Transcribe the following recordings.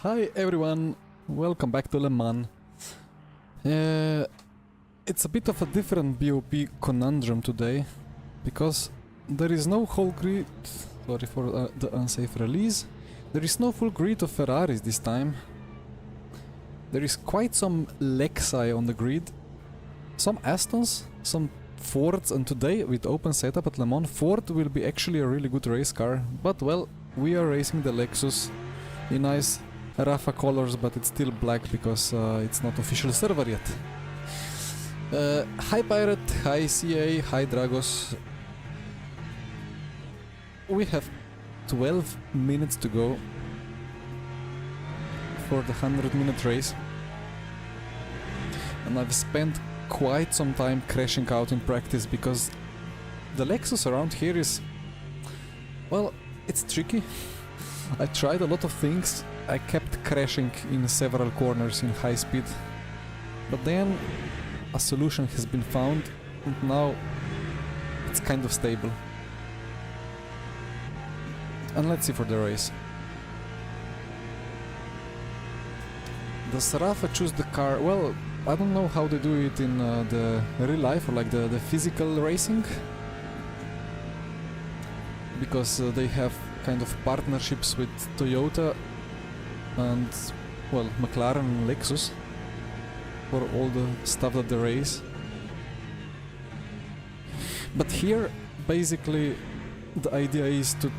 Hi everyone, welcome back to Le Mans. It's a bit of a different BOP conundrum today, because there is no whole grid, sorry for the unsafe release, there is no full grid of Ferraris this time. There is quite some Lexi on the grid, some Astons, some Fords, and today with open setup at Le Mans, Ford will be actually a really good race car, but well, we are racing the Lexus in nice Rafa colors, but it's still black because it's not official server yet. Hi Pirate, hi CA, hi Dragos. We have 12 minutes to go for the 100-minute race, and I've spent quite some time crashing out in practice because the Lexus around here is, well, it's tricky. I tried a lot of things, I kept crashing in several corners in high speed, but then a solution has been found and now it's kind of stable. And let's see for the race. Does Rafa choose the car? Well, I don't know how they do it in the real life or like the physical racing, because they have kind of partnerships with Toyota and, well, McLaren and Lexus for all the stuff that they race. But here, basically, the idea is to,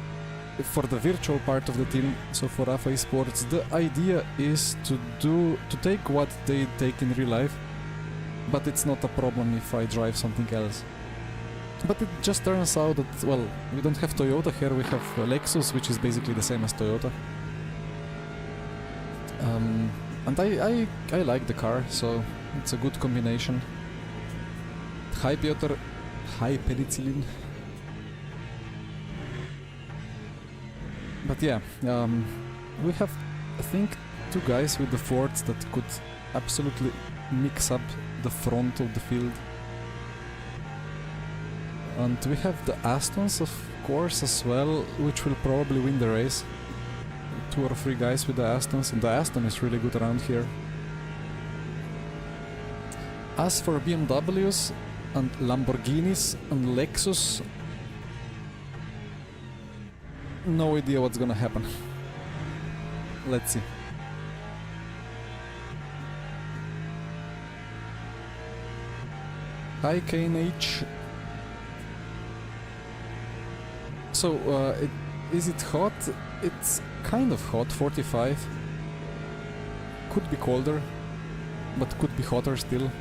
for the virtual part of the team, so for Rafa Esports, the idea is to take what they take in real life, but it's not a problem if I drive something else. But it just turns out that, well, we don't have Toyota here, we have Lexus, which is basically the same as Toyota. And I like the car, so it's a good combination. Hi Piotr, hi Penicillin. But yeah, we have, I think, two guys with the Fords that could absolutely mix up the front of the field. And we have the Astons, of course, as well, which will probably win the race. 2 or 3 guys with the Astons, and the Aston is really good around here. As for BMWs and Lamborghinis and Lexus, no idea what's gonna happen. Let's see. Hi KNH. So, is it hot? It's kind of hot, 45. Could be colder, but could be hotter still.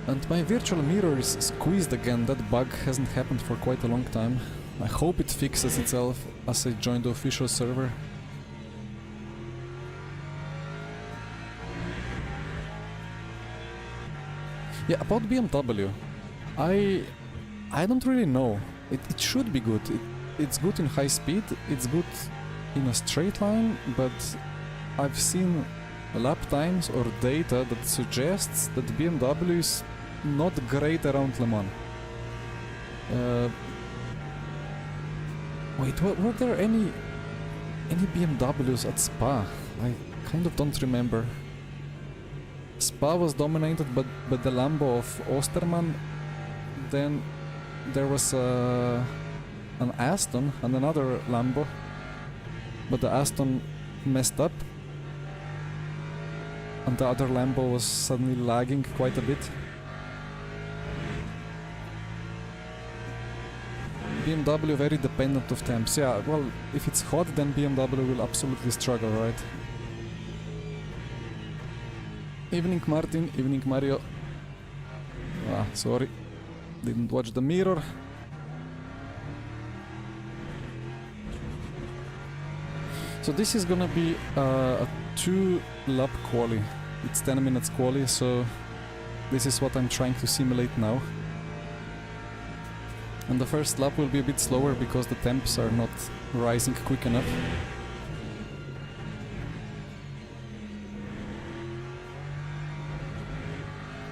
And my virtual mirror is squeezed again. That bug hasn't happened for quite a long time. I hope it fixes itself as I join the official server. Yeah, about BMW, I don't really know. It should be good. It's good in high speed, it's good in a straight line, but I've seen lap times or data that suggests that BMW is not great around Le Mans. Wait, were there any BMWs at Spa? I kind of don't remember. Spa was dominated by the Lambo of Osterman. Then there was an Aston and another Lambo, but the Aston messed up and the other Lambo was suddenly lagging quite a bit. BMW very dependent of temps. Yeah, well, if it's hot then BMW will absolutely struggle, right? Evening Martin, evening Mario. Ah, sorry, didn't watch the mirror. So this is gonna be a 2-lap quali. It's 10 minutes quali, so this is what I'm trying to simulate now. And the first lap will be a bit slower because the temps are not rising quick enough.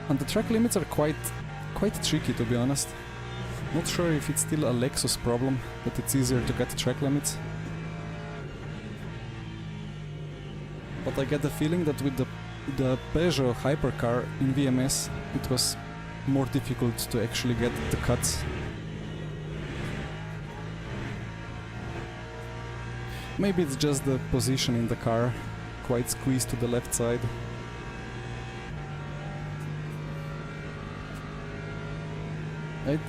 And the track limits are quite tricky, to be honest. Not sure if it's still a Lexus problem, that it's easier to get track limits. but I get the feeling that with the Peugeot hypercar in VMS it was more difficult to actually get the cuts. Maybe it's just the position in the car, quite squeezed to the left side.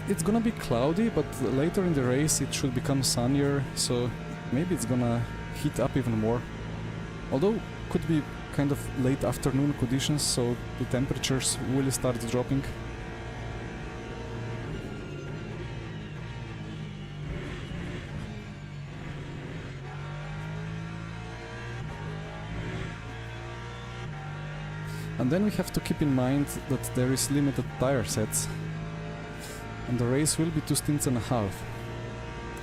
It's gonna be cloudy, but later in the race it should become sunnier, so maybe it's gonna heat up even more. Although could be kind of late afternoon conditions, so the temperatures will start dropping. And then we have to keep in mind that there is limited tire sets. And the race will be 2 stints and a half.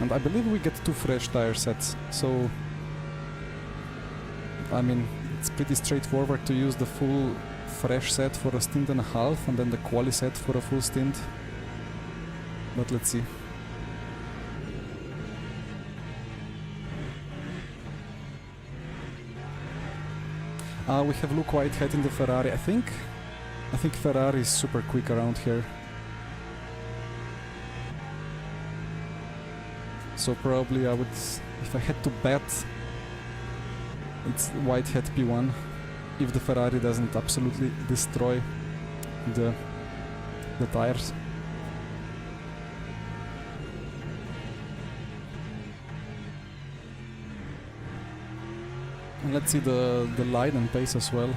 And I believe we get 2 fresh tire sets, so I mean, it's pretty straightforward to use the full fresh set for a stint and a half and then the quali set for a full stint. But let's see. We have Luke Whitehead in the Ferrari. I think Ferrari is super quick around here. So probably I would, if I had to bet, it's Whitehead P1, if the Ferrari doesn't absolutely destroy the tires. And let's see the LYDEN pace as well.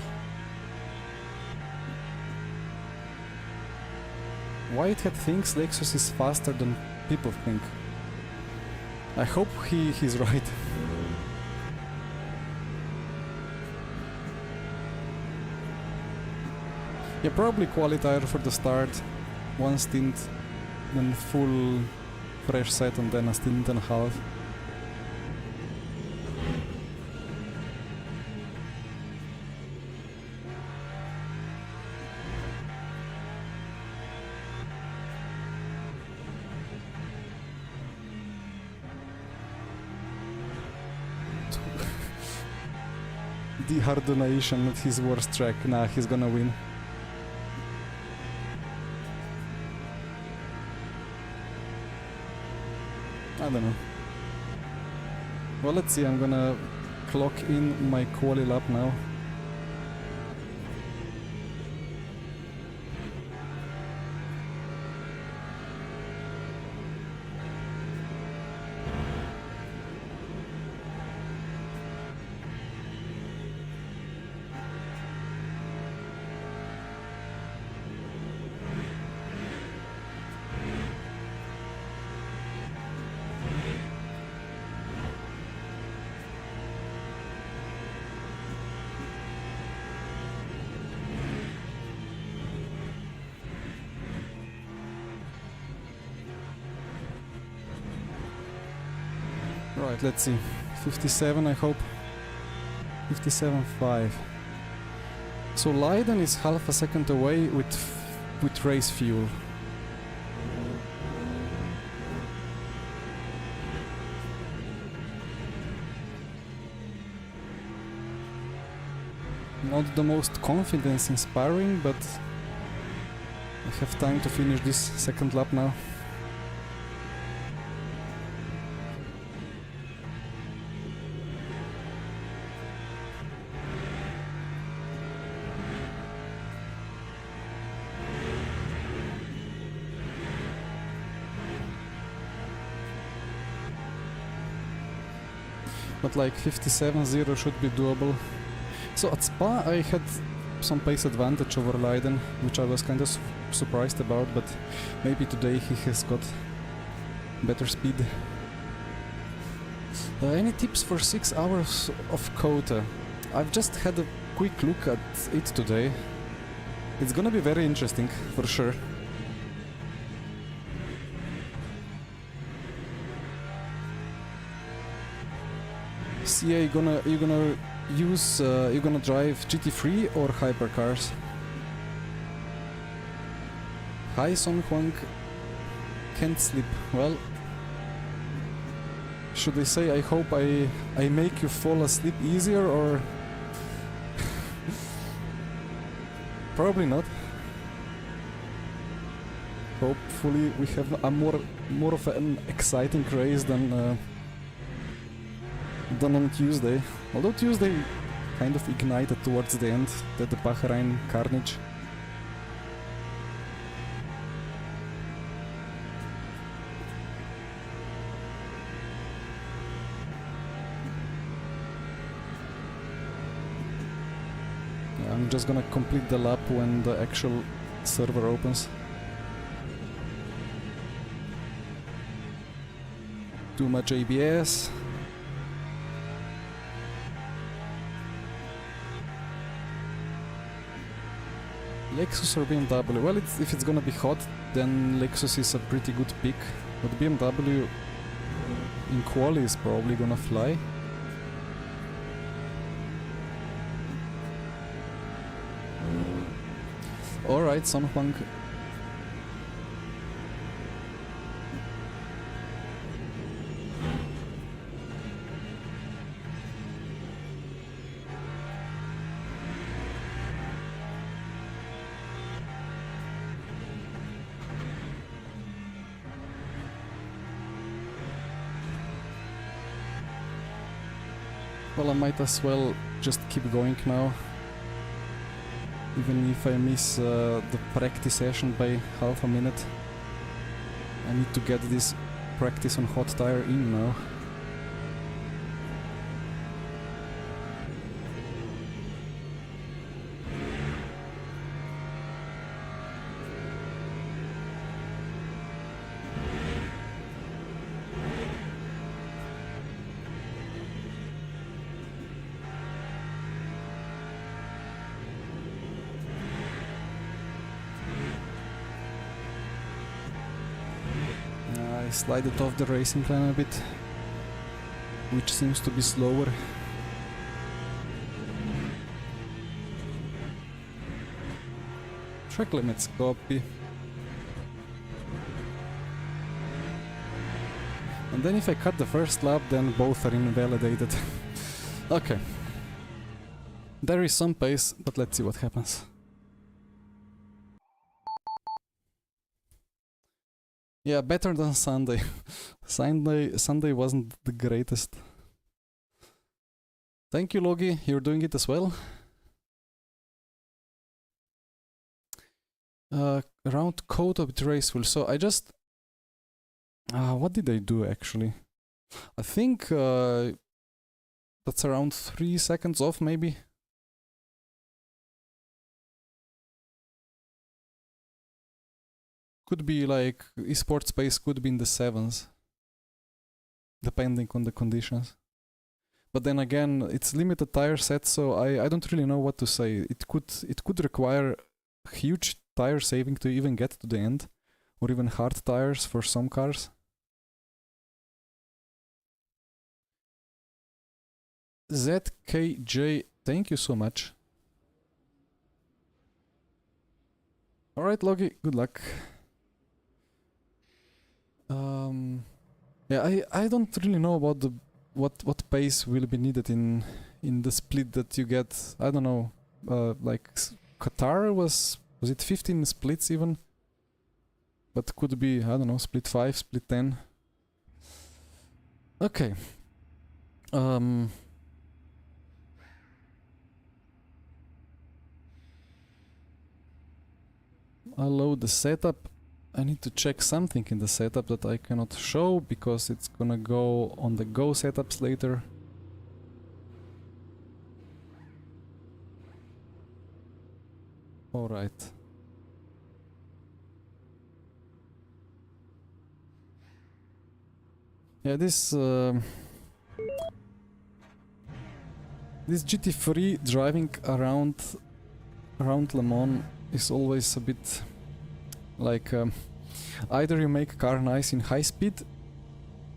Whitehead thinks Lexus is faster than people think. I hope he's right. Yeah, probably quali tire for the start, 1 stint, then full fresh set and then a stint and a half. The Hardonation at his worst track. Nah, he's gonna win. I don't know. Well, let's see, I'm gonna clock in my quali lap now. Right, let's see. 57, I hope. 57.5. So LYDEN is half a second away with race fuel. Not the most confidence inspiring, but I have time to finish this second lap now. But like 57.0 should be doable. So at Spa I had some pace advantage over LYDEN, which I was kind of surprised about, but maybe today he has got better speed. Any tips for 6 hours of Kota? I've just had a quick look at it today. It's gonna be very interesting, for sure. CA, you gonna use you gonna drive GT3 or hypercars? Hi Son Huang, can't sleep. Well, should I say I hope I make you fall asleep easier, or Probably not. Hopefully we have a more of an exciting race than on Tuesday. Although Tuesday kind of ignited towards the end, the Bahrain carnage. Yeah, I'm just gonna complete the lap when the actual server opens. Too much ABS. Lexus or BMW? Well, if it's gonna be hot, then Lexus is a pretty good pick. But BMW in Quali is probably gonna fly. Alright, Sonhuang. Well, I might as well just keep going now. Even if I miss the practice session by half a minute. I need to get this practice on hot tire in now. Slide it off the racing line a bit, which seems to be slower. Track limits copy. And then if I cut the first lap, then both are invalidated. Okay. There is some pace, but let's see what happens. Yeah, better than Sunday. Sunday wasn't the greatest. Thank you, Logi. You're doing it as well. Round code of the race wheel. So I just... what did I do actually? I think that's around 3 seconds off maybe. Could be like esports space, could be in the 7s, depending on the conditions. But then again, it's limited tire set, so I don't really know what to say. It could require huge tire saving to even get to the end, or even hard tires for some cars. ZKJ, thank you so much. Alright, Logi, good luck. Yeah, I don't really know about the what pace will be needed in the split that you get. I don't know. Like Qatar was it 15 splits even? But could be, I don't know, split 5, split 10. Okay. I'll load the setup. I need to check something in the setup that I cannot show because it's gonna go on the Go setups later. Alright. Yeah, this GT3 driving around Le Mans is always a bit like either you make a car nice in high speed,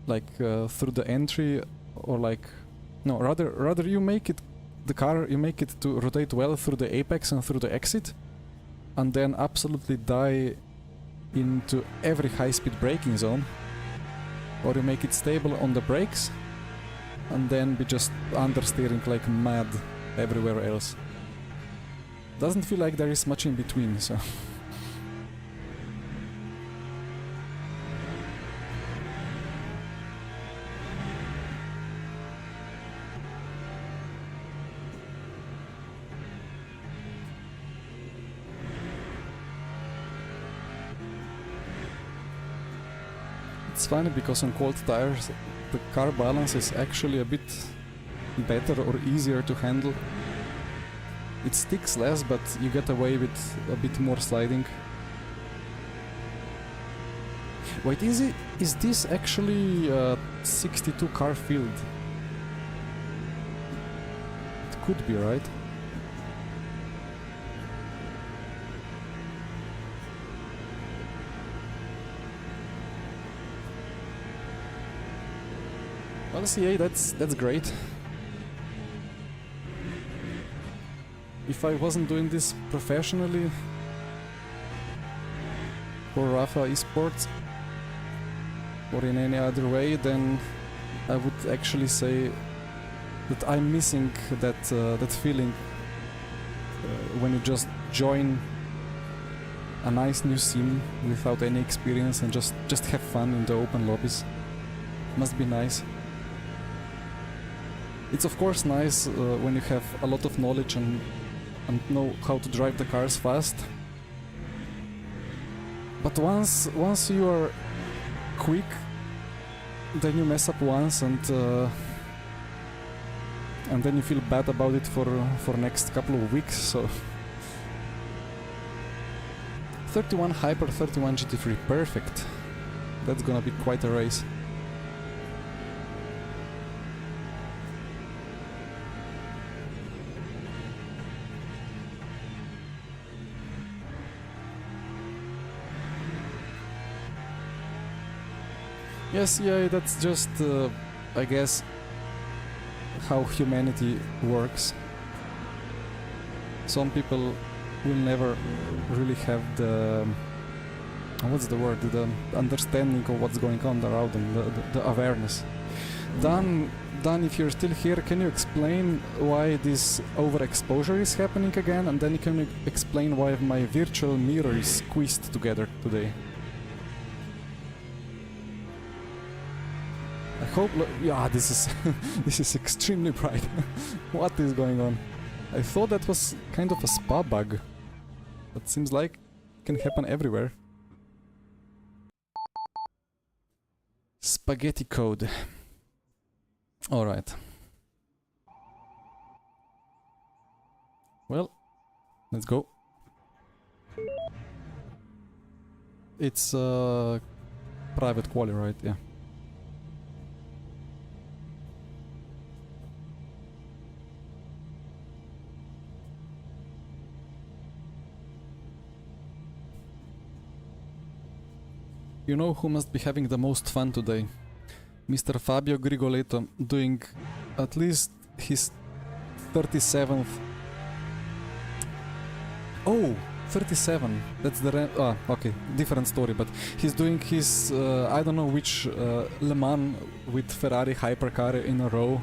like through the entry, or like no, rather you make it to rotate well through the apex and through the exit, and then absolutely die into every high speed braking zone, or you make it stable on the brakes and then be just understeering like mad everywhere else. Doesn't feel like there is much in between, so... It's funny because on cold tires the car balance is actually a bit better or easier to handle. It sticks less, but you get away with a bit more sliding. Wait, is this actually a 62 car field? It could be, right? Honestly, yeah, that's great. If I wasn't doing this professionally for Rafa Esports or in any other way, then I would actually say that I'm missing that that feeling when you just join a nice new sim without any experience and just have fun in the open lobbies. Must be nice. It's of course nice when you have a lot of knowledge and know how to drive the cars fast. But once you are quick, then you mess up once and then you feel bad about it for next couple of weeks. So 31 Hyper, 31 GT3, perfect. That's gonna be quite a race. Yes, yeah, that's just, I guess, how humanity works. Some people will never really have the... what's the word? The understanding of what's going on around them, the awareness. Dan, if you're still here, can you explain why this overexposure is happening again? And then can you explain why my virtual mirror is squeezed together today? I hope... yeah, this is this is extremely bright. What is going on? I thought that was kind of a spa bug. That seems like it can happen everywhere. Spaghetti code. Alright. Well, let's go. It's private quali, right? Yeah. You know who must be having the most fun today? Mr. Fabio Grigoletto, doing at least his 37th... Oh! 37! That's the... okay, different story, but he's doing his... I don't know which Le Mans with Ferrari hypercar in a row.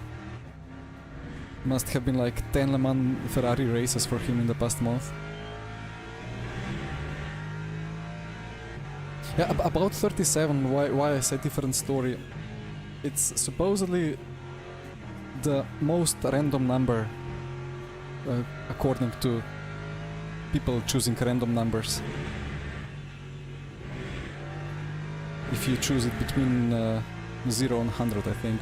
Must have been like 10 Le Mans Ferrari races for him in the past month. Yeah, about 37, why I say different story. It's supposedly the most random number according to people choosing random numbers. If you choose it between 0 and 100, I think.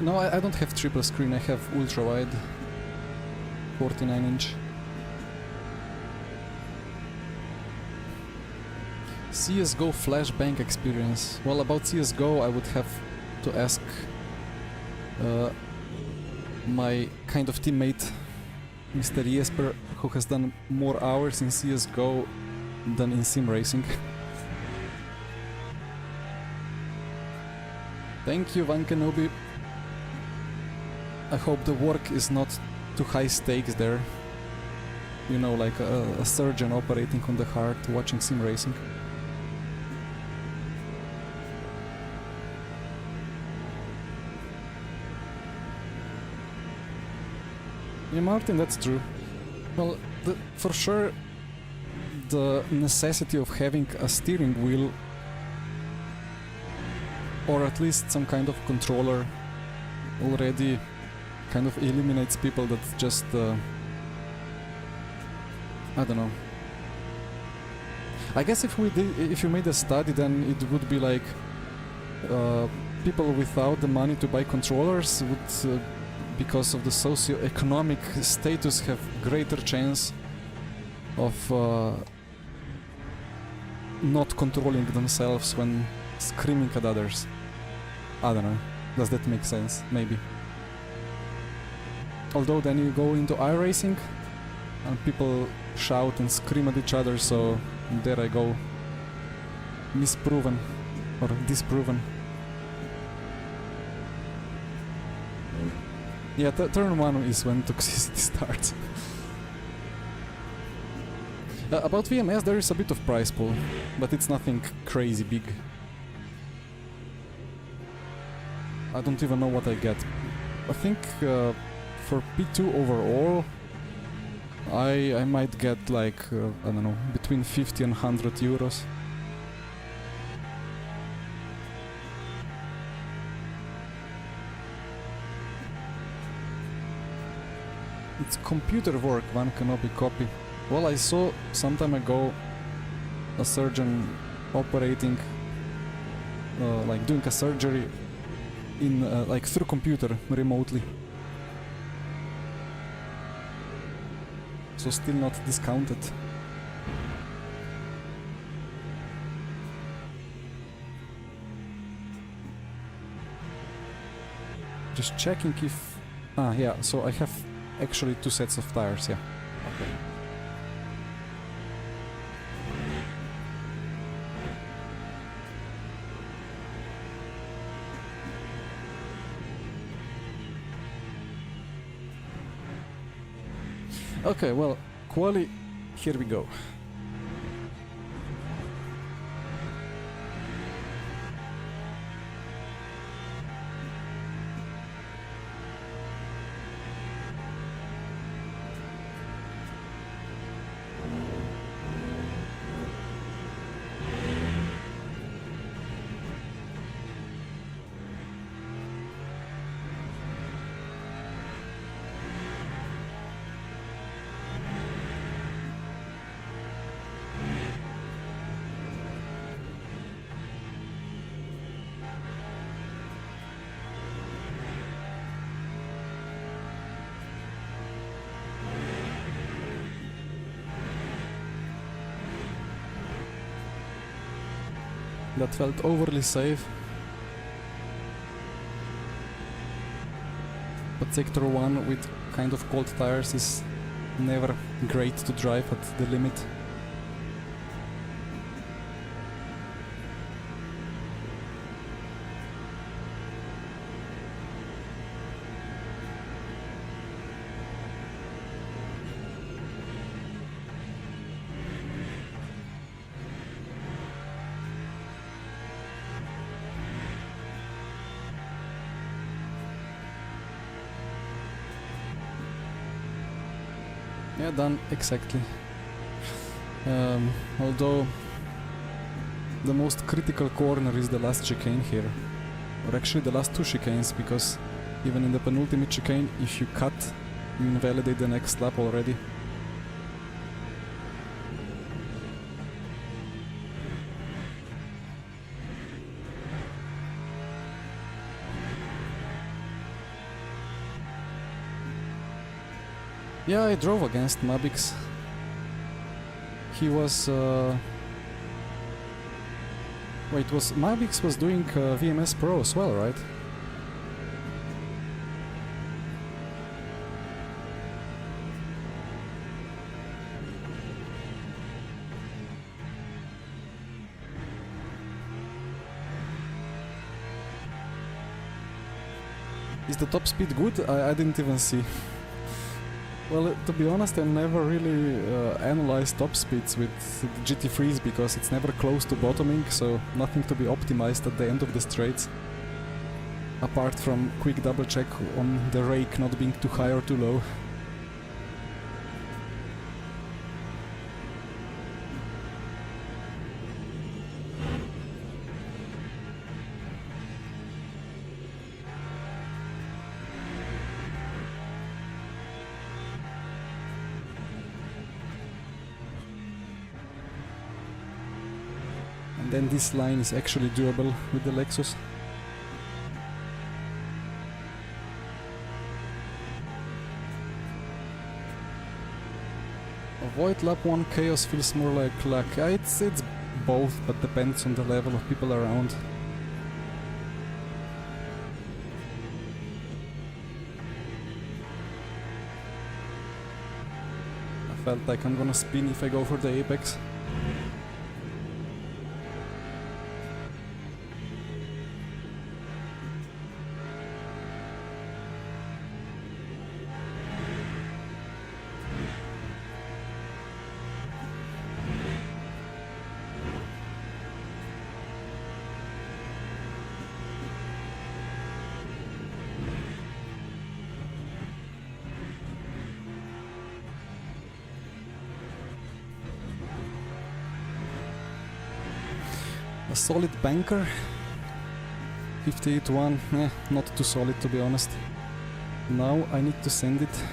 No, I don't have triple screen, I have ultra wide 49-inch. CSGO flashbang experience. Well, about CSGO I would have to ask my kind of teammate, Mr. Jesper, who has done more hours in CSGO than in sim racing. Thank you, Van Kenobi. I hope the work is not too high stakes there. You know, like a surgeon operating on the heart, watching sim racing. Yeah, Martin, that's true. Well, for sure, the necessity of having a steering wheel or at least some kind of controller already kind of eliminates people that just I don't know. I guess if you made a study, then it would be like people without the money to buy controllers would, because of the socio-economic status, have greater chance of not controlling themselves when screaming at others. I don't know. Does that make sense? Maybe. Although then you go into iRacing and people shout and scream at each other, so there I go. Misproven or disproven. Yeah, turn 1 is when toxicity starts. About VMS, there is a bit of price pool, but it's nothing crazy big. I don't even know what I get. I think for P2 overall, I might get like, I don't know, between 50 and 100 euros. It's computer work, one cannot be copied. Well, I saw some time ago a surgeon operating, like doing a surgery in like through computer remotely. So still not discounted. Just checking if... Ah, yeah, so I have actually 2 sets of tires, yeah. Okay. Okay, well, Quali, here we go. That felt overly safe. But sector 1 with kind of cold tires is never great to drive at the limit. Yeah, done exactly. Although the most critical corner is the last chicane here, or actually the last 2 chicanes, because even in the penultimate chicane, if you cut, you invalidate the next lap already. Yeah, I drove against Mabix. He was... Wait, Mabix was doing VMS Pro as well, right? Is the top speed good? I didn't even see. Well, to be honest, I never really analyzed top speeds with GT3s because it's never close to bottoming, so nothing to be optimized at the end of the straights. Apart from quick double check on the rake not being too high or too low. then this line is actually doable with the Lexus. Avoid lap 1 chaos feels more like luck. It's both, but depends on the level of people around. I felt like I'm gonna spin if I go for the apex. A solid banker, 58-1, not too solid to be honest. Now I need to send it.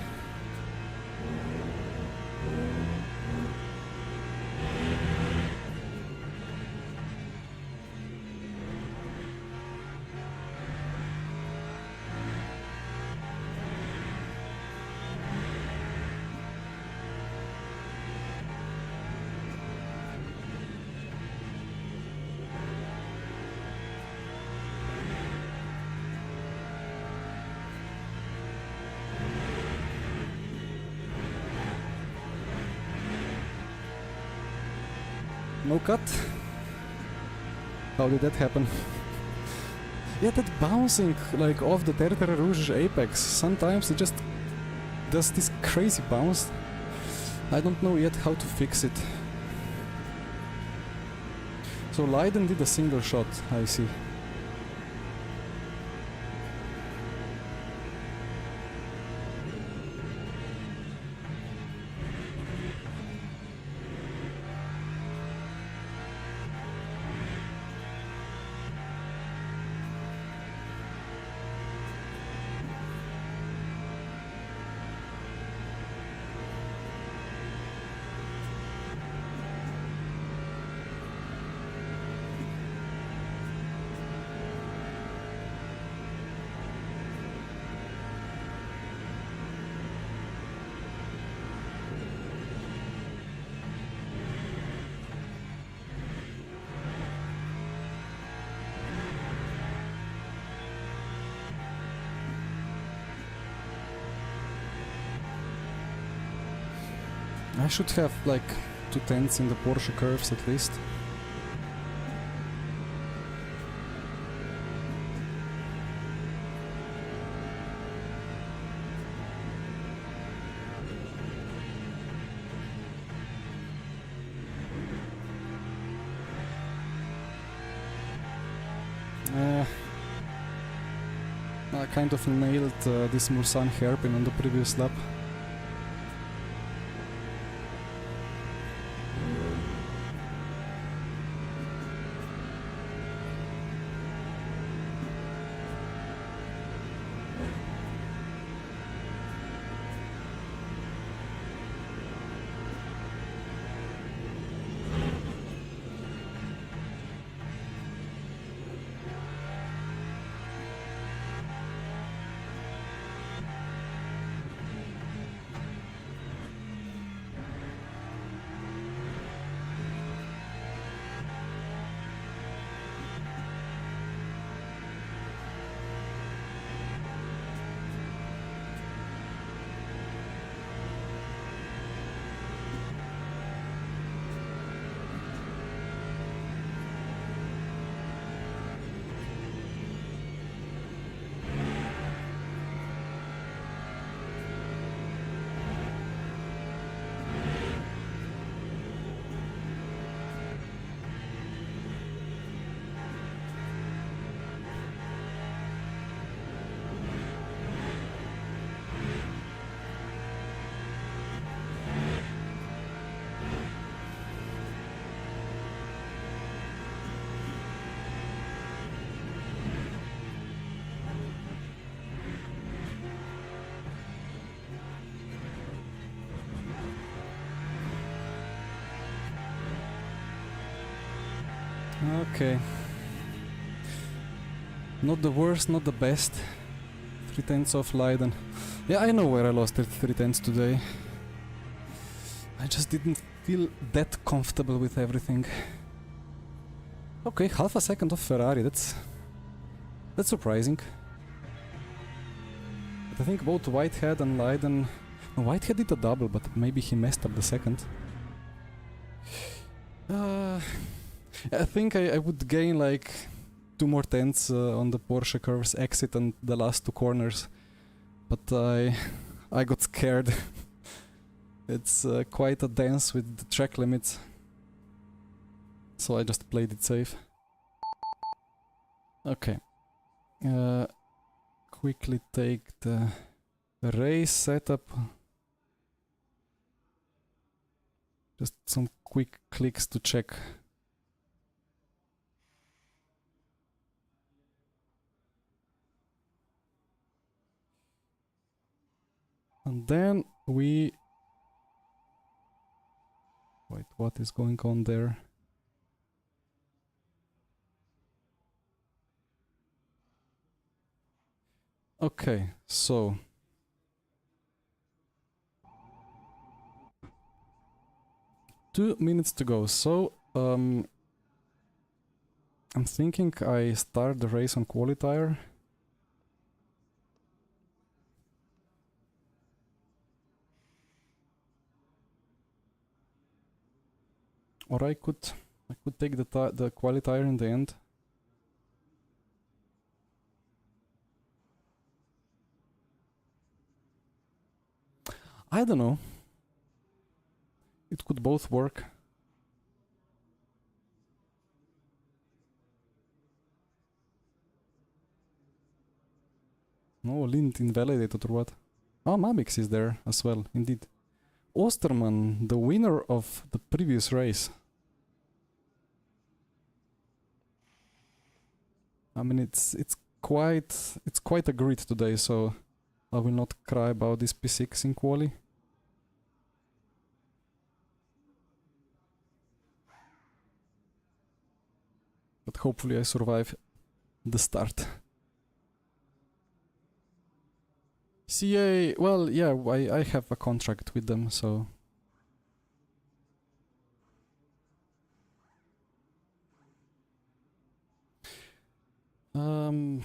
No cut? How did that happen? Yeah, that bouncing like off the Tertre Rouge apex, sometimes it just does this crazy bounce. I don't know yet how to fix it. So LYDEN did a single shot, I see. I should have like 2/10 in the Porsche curves at least. I kind of nailed this Mulsanne hairpin on the previous lap. Okay. Not the worst, not the best. 3/10 of LYDEN. Yeah, I know where I lost it 3/10 today. I just didn't feel that comfortable with everything. Okay, half a second of Ferrari, that's surprising. But I think both Whitehead and LYDEN... Whitehead did a double, but maybe he messed up the second. I think I would gain like 2 more tenths on the Porsche curves exit and the last 2 corners. But I got scared. It's quite a dance with the track limits. So I just played it safe. Okay. Quickly take the race setup. Just some quick clicks to check. And then we... Wait, what is going on there? Okay, so... Two minutes to go, so... I'm thinking I start the race on Quali tire. Or I could take the Quali tire in the end. I don't know. It could both work. No, Lint invalidated or what? Oh, Mabix is there as well, indeed. Osterman, the winner of the previous race. I mean, it's quite a grid today, so I will not cry about this P6 in Quali. But hopefully I survive the start. CA, well, yeah, I have a contract with them, so... I'm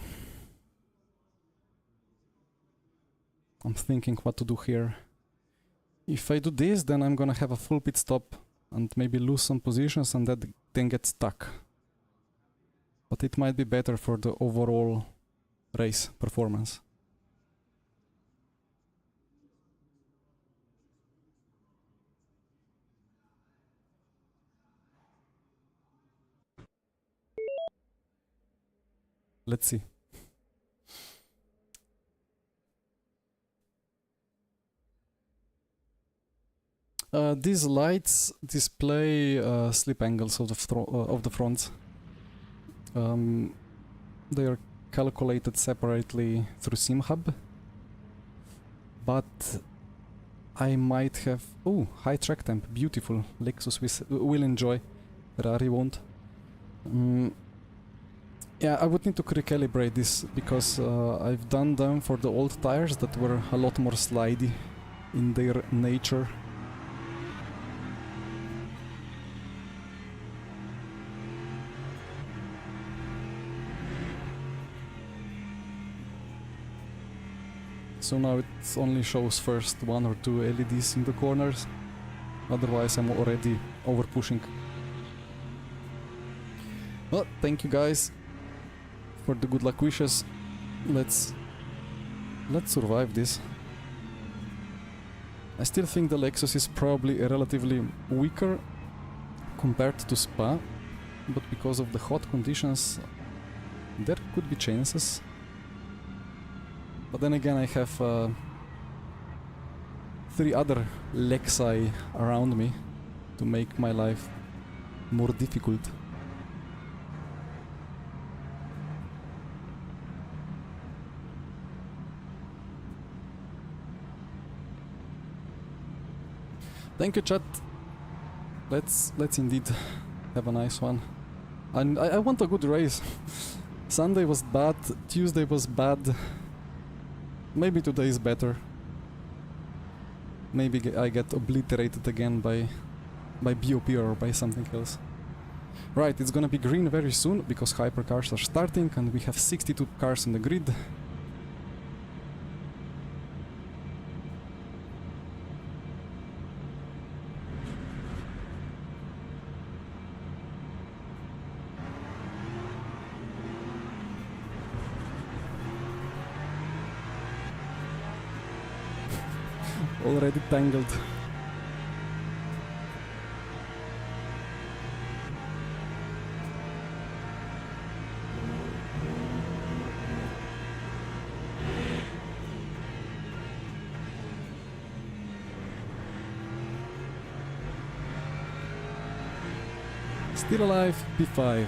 thinking what to do here. If I do this, then I'm gonna have a full pit stop and maybe lose some positions and then get stuck. But it might be better for the overall race performance. Let's see. These lights display slip angles of the fronts. They are calculated separately through SimHub, but I might have... Oh, high track temp, beautiful. Lexus will enjoy, Ferrari won't. Yeah, I would need to recalibrate this because I've done them for the old tires that were a lot more slidey in their nature. So now it only shows first 1 or 2 LEDs in the corners, otherwise I'm already over pushing. Well, thank you guys for the good luck wishes. Let's survive this. I still think the Lexus is probably relatively weaker compared to Spa, but because of the hot conditions there could be chances. But then again, I have 3 other Lexi around me to make my life more difficult. Thank you, chat. Let's indeed have a nice one. And I want a good race. Sunday was bad, Tuesday was bad. Maybe today is better. Maybe I get obliterated again by BOP or by something else. Right, it's gonna be green very soon because hypercars are starting and we have 62 cars in the grid. Already tangled. Still alive, P5.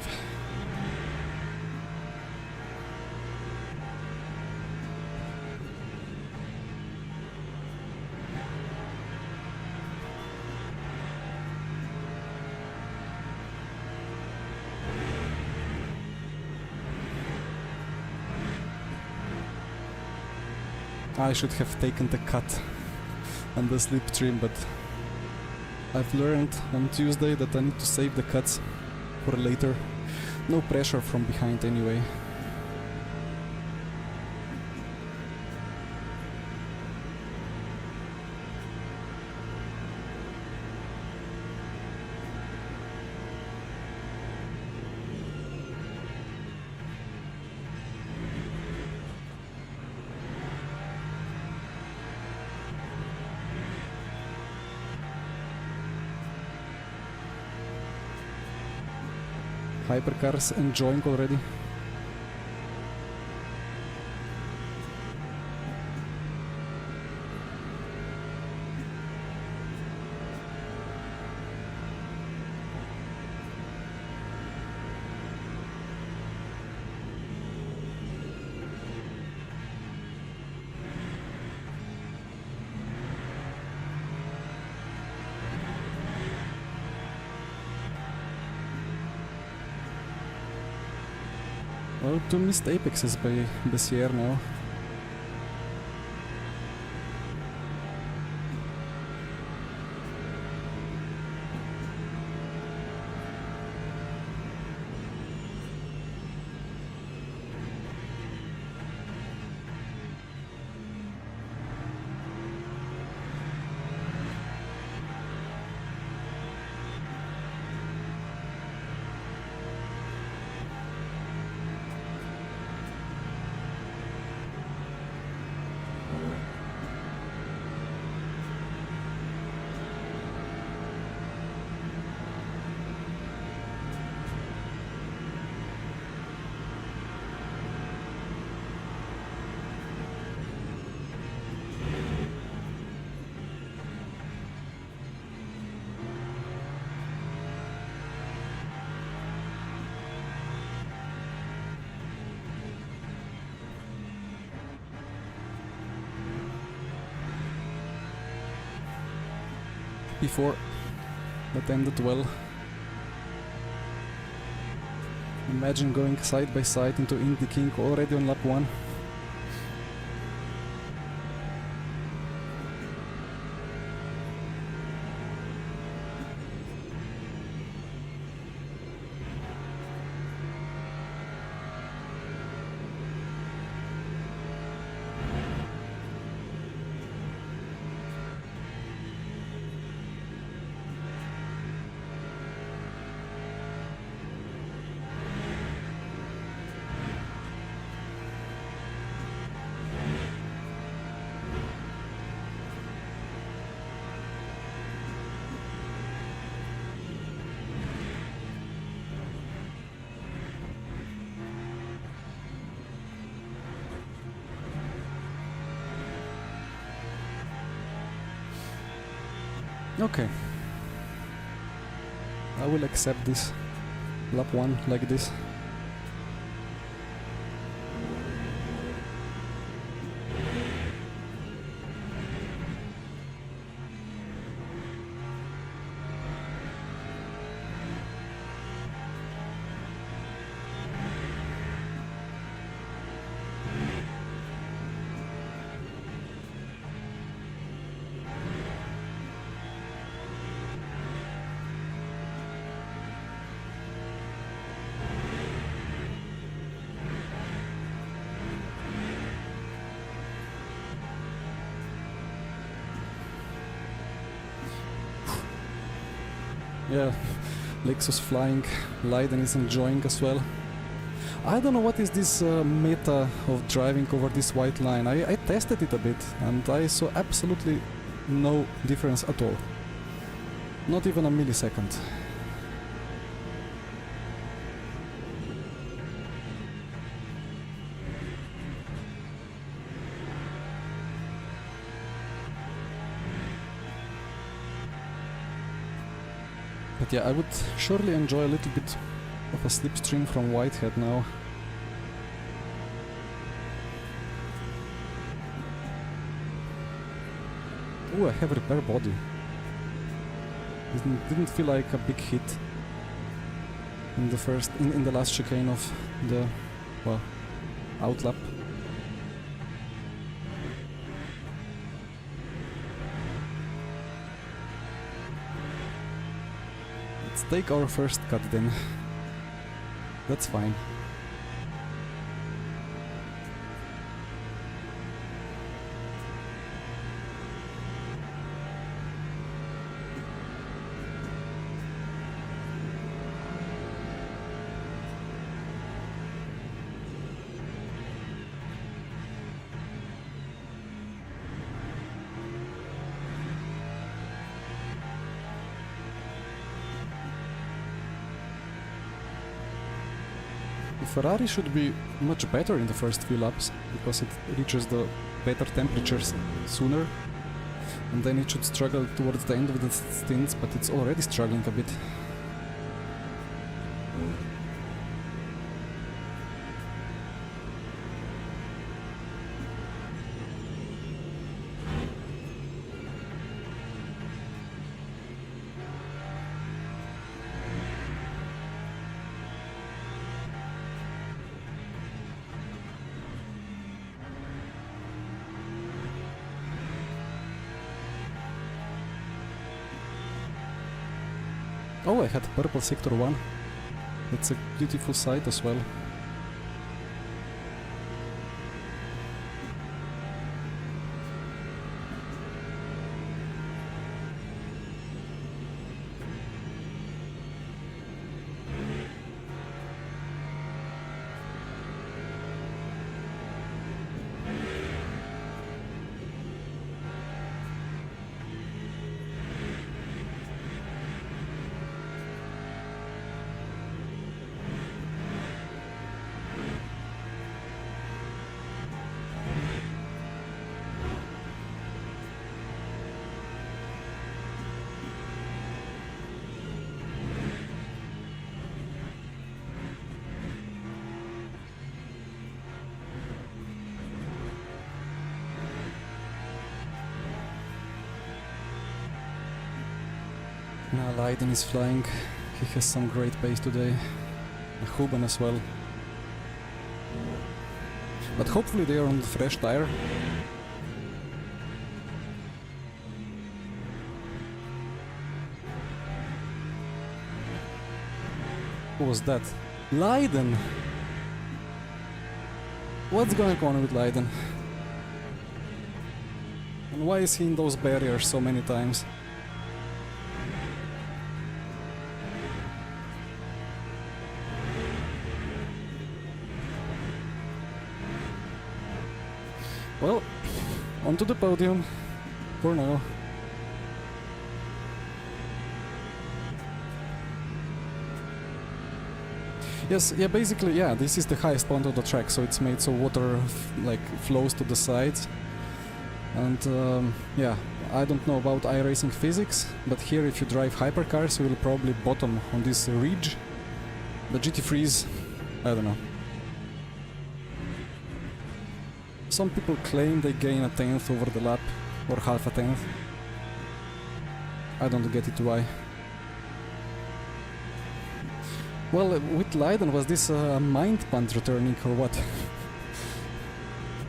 I should have taken the cut and the slipstream, but I've learned on Tuesday that I need to save the cuts for later. No pressure from behind anyway. Hypercars enjoying already. Well, 2 missed apexes by Bessier now. Before that ended well. Imagine going side by side into Indy King already on lap 1. Okay. I will accept this lap 1 like this. Yeah, Lexus flying, LYDEN is enjoying as well. I don't know what is this meta of driving over this white line. I tested it a bit and I saw absolutely no difference at all. Not even a millisecond. But yeah, I would surely enjoy a little bit of a slipstream from Whitehead now. Ooh, I have repair body. Didn't feel like a big hit in the first, in the last chicane of the, well, outlap. Let's take our first cut then. That's fine. Ferrari should be much better in the first few laps, because it reaches the better temperatures sooner, and then it should struggle towards the end of the stints, but it's already struggling a bit. Oh, I had purple sector 1. That's a beautiful sight as well. Now LYDEN is flying. He has some great pace today. Huben as well. But hopefully they are on the fresh tire. Who was that? LYDEN! What's going on with LYDEN? And why is he in those barriers so many times? Well, onto the podium for now. Yes, yeah, basically, yeah, this is the highest point of the track, so it's made so water like flows to the sides. And yeah, I don't know about iRacing physics, but here if you drive hypercars, you will probably bottom on this ridge. The GT3s, I don't know. Some people claim they gain a tenth over the lap, or half a tenth. I don't get it why. Well, with LYDEN, was this a mind punt returning or what?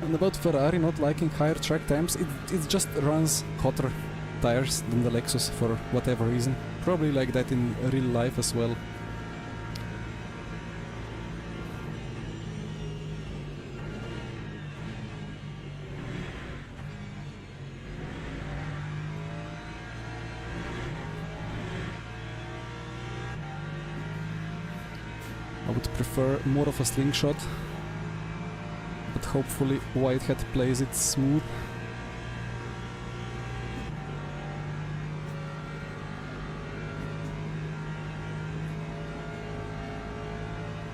And about Ferrari not liking higher track times, it just runs hotter tires than the Lexus for whatever reason. Probably like that in real life as well. prefer more of a slingshot, but hopefully Whitehead plays it smooth.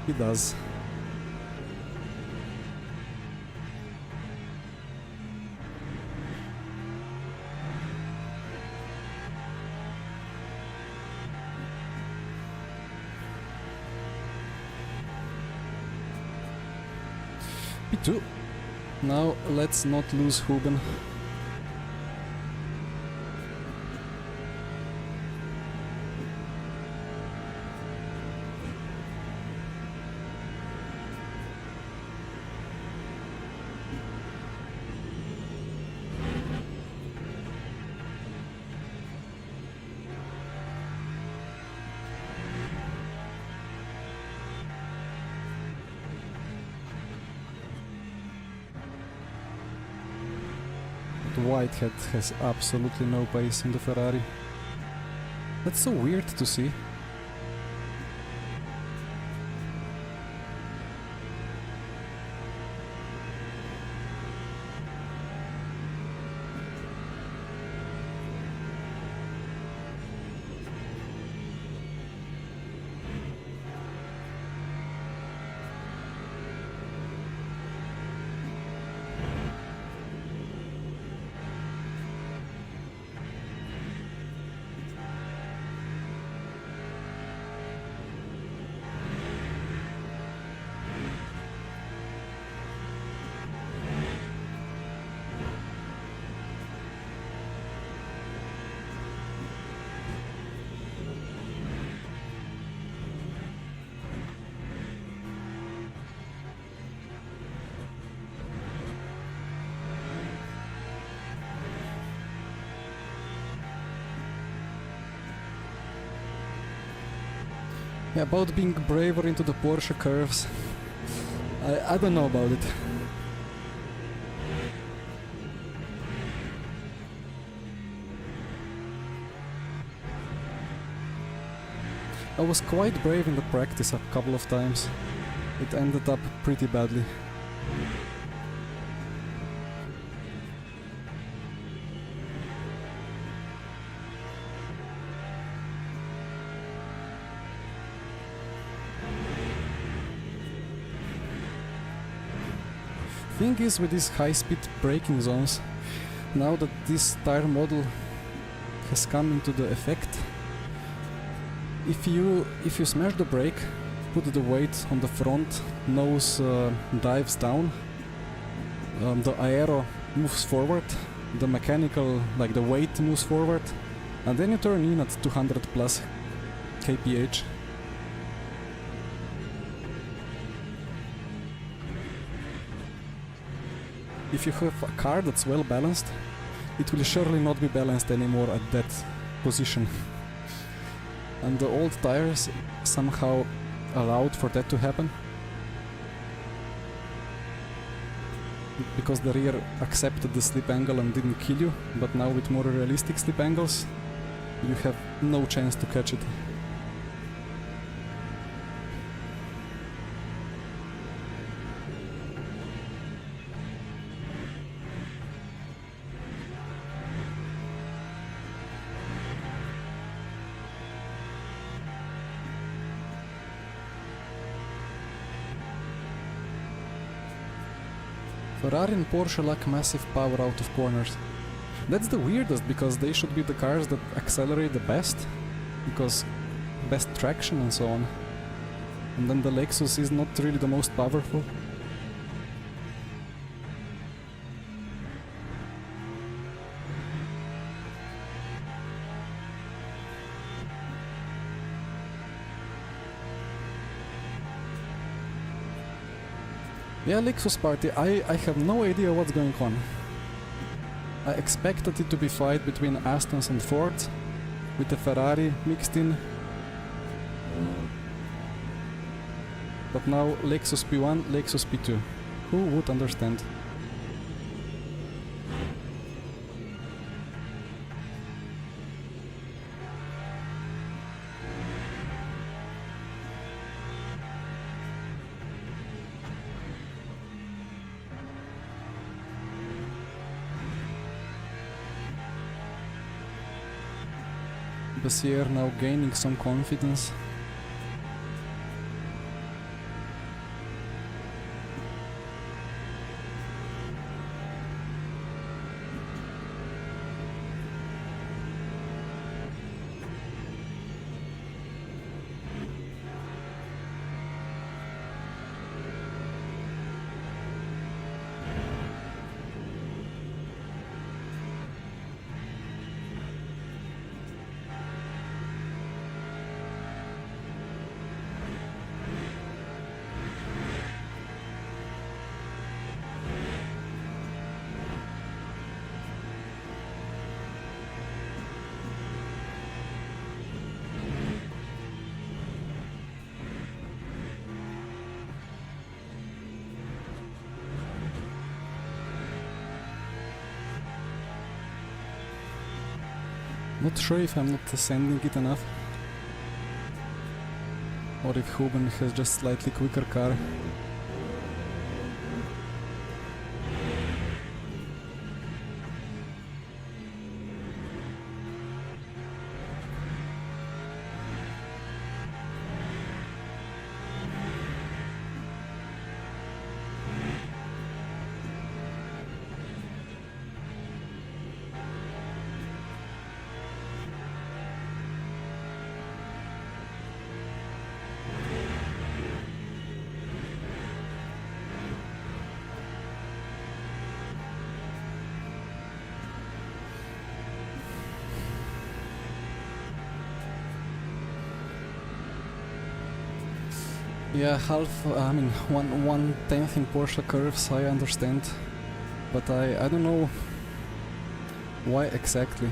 He does. P2. Now let's not lose Huben. Whitehead has absolutely no pace in the Ferrari. That's so weird to see. Yeah, about being braver into the Porsche curves, I don't know about it. I was quite brave in the practice a couple of times. It ended up pretty badly. Thing is, with these high-speed braking zones, now that this tire model has come into the effect, if you smash the brake, put the weight on the front, nose dives down, the aero moves forward, the mechanical, like the weight, moves forward, and then you turn in at 200 plus kph. If you have a car that's well balanced, it will surely not be balanced anymore at that position. And the old tires somehow allowed for that to happen, because the rear accepted the slip angle and didn't kill you, but now with more realistic slip angles, you have no chance to catch it. Ferrari and Porsche lack massive power out of corners. That's the weirdest, because they should be the cars that accelerate the best, because best traction and so on. And then the Lexus is not really the most powerful. Yeah, Lexus party, I have no idea what's going on. I expected it to be fight between Astons and Fords, with the Ferrari mixed in. But now Lexus P1, Lexus P2. Who would understand? Bessier now gaining some confidence. Not sure if I'm not sending it enough, or if Huben has just slightly quicker car. Yeah, I mean, one tenth in Porsche curves, I understand, but I don't know why exactly.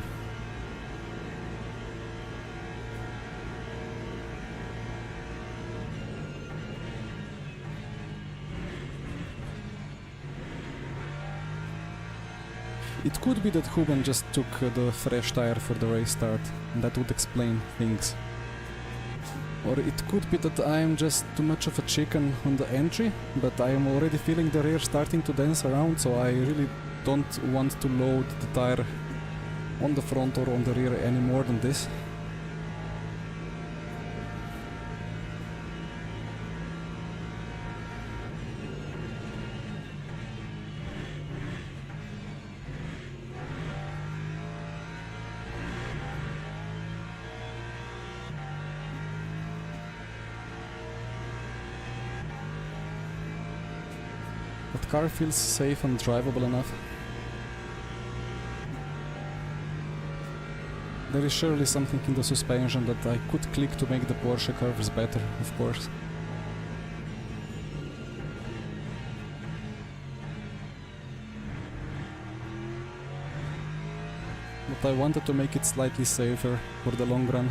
It could be that Huben just took the fresh tire for the race start, and that would explain things. Or it could be that I am just too much of a chicken on the entry, but I am already feeling the rear starting to dance around, so I really don't want to load the tire on the front or on the rear any more than this. But car feels safe and drivable enough. There is surely something in the suspension that I could click to make the Porsche curves better, of course. But I wanted to make it slightly safer for the long run.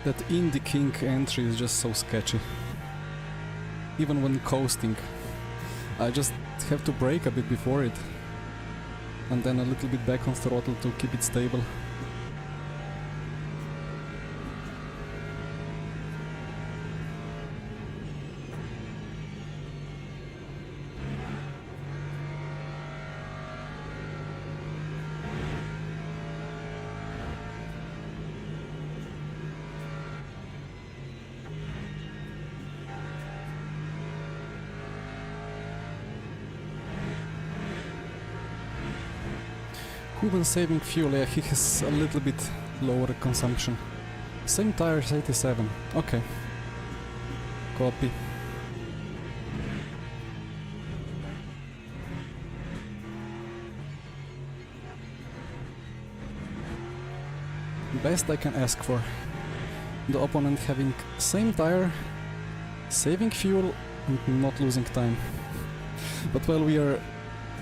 That Indy King entry is just so sketchy. Even when coasting, I just have to brake a bit before it, and then a little bit back on throttle to keep it stable. Huben saving fuel, yeah, he has a little bit lower consumption. Same tires, 87. Okay. Copy. Best I can ask for. The opponent having same tire, saving fuel, and not losing time. But well, we are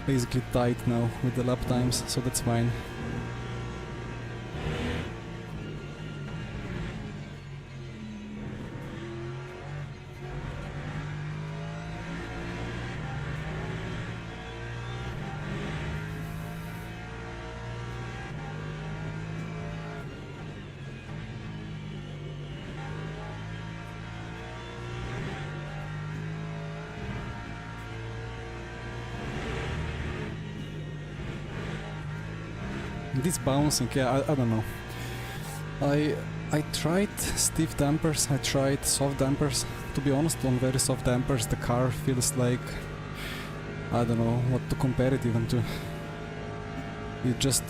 basically tied now with the lap times, so that's fine. This bouncing, yeah, I don't know. I tried stiff dampers, I tried soft dampers. To be honest, on very soft dampers the car feels like, I don't know what to compare it even to. It just,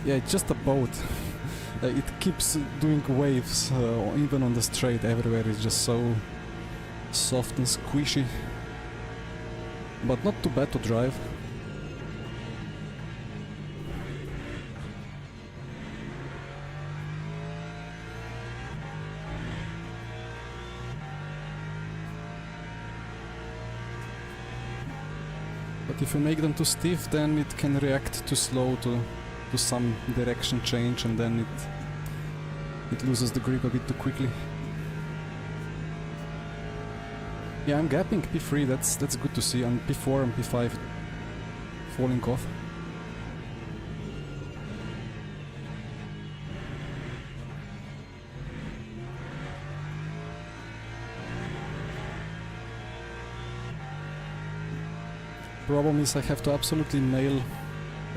yeah, it's just a boat. It keeps doing waves, even on the straight, everywhere is just so soft and squishy. But not too bad to drive. But if you make them too stiff, then it can react too slow to some direction change, and then it loses the grip a bit too quickly. Yeah, I'm gapping P3, that's good to see, and P4 and P5 falling off. Problem is I have to absolutely nail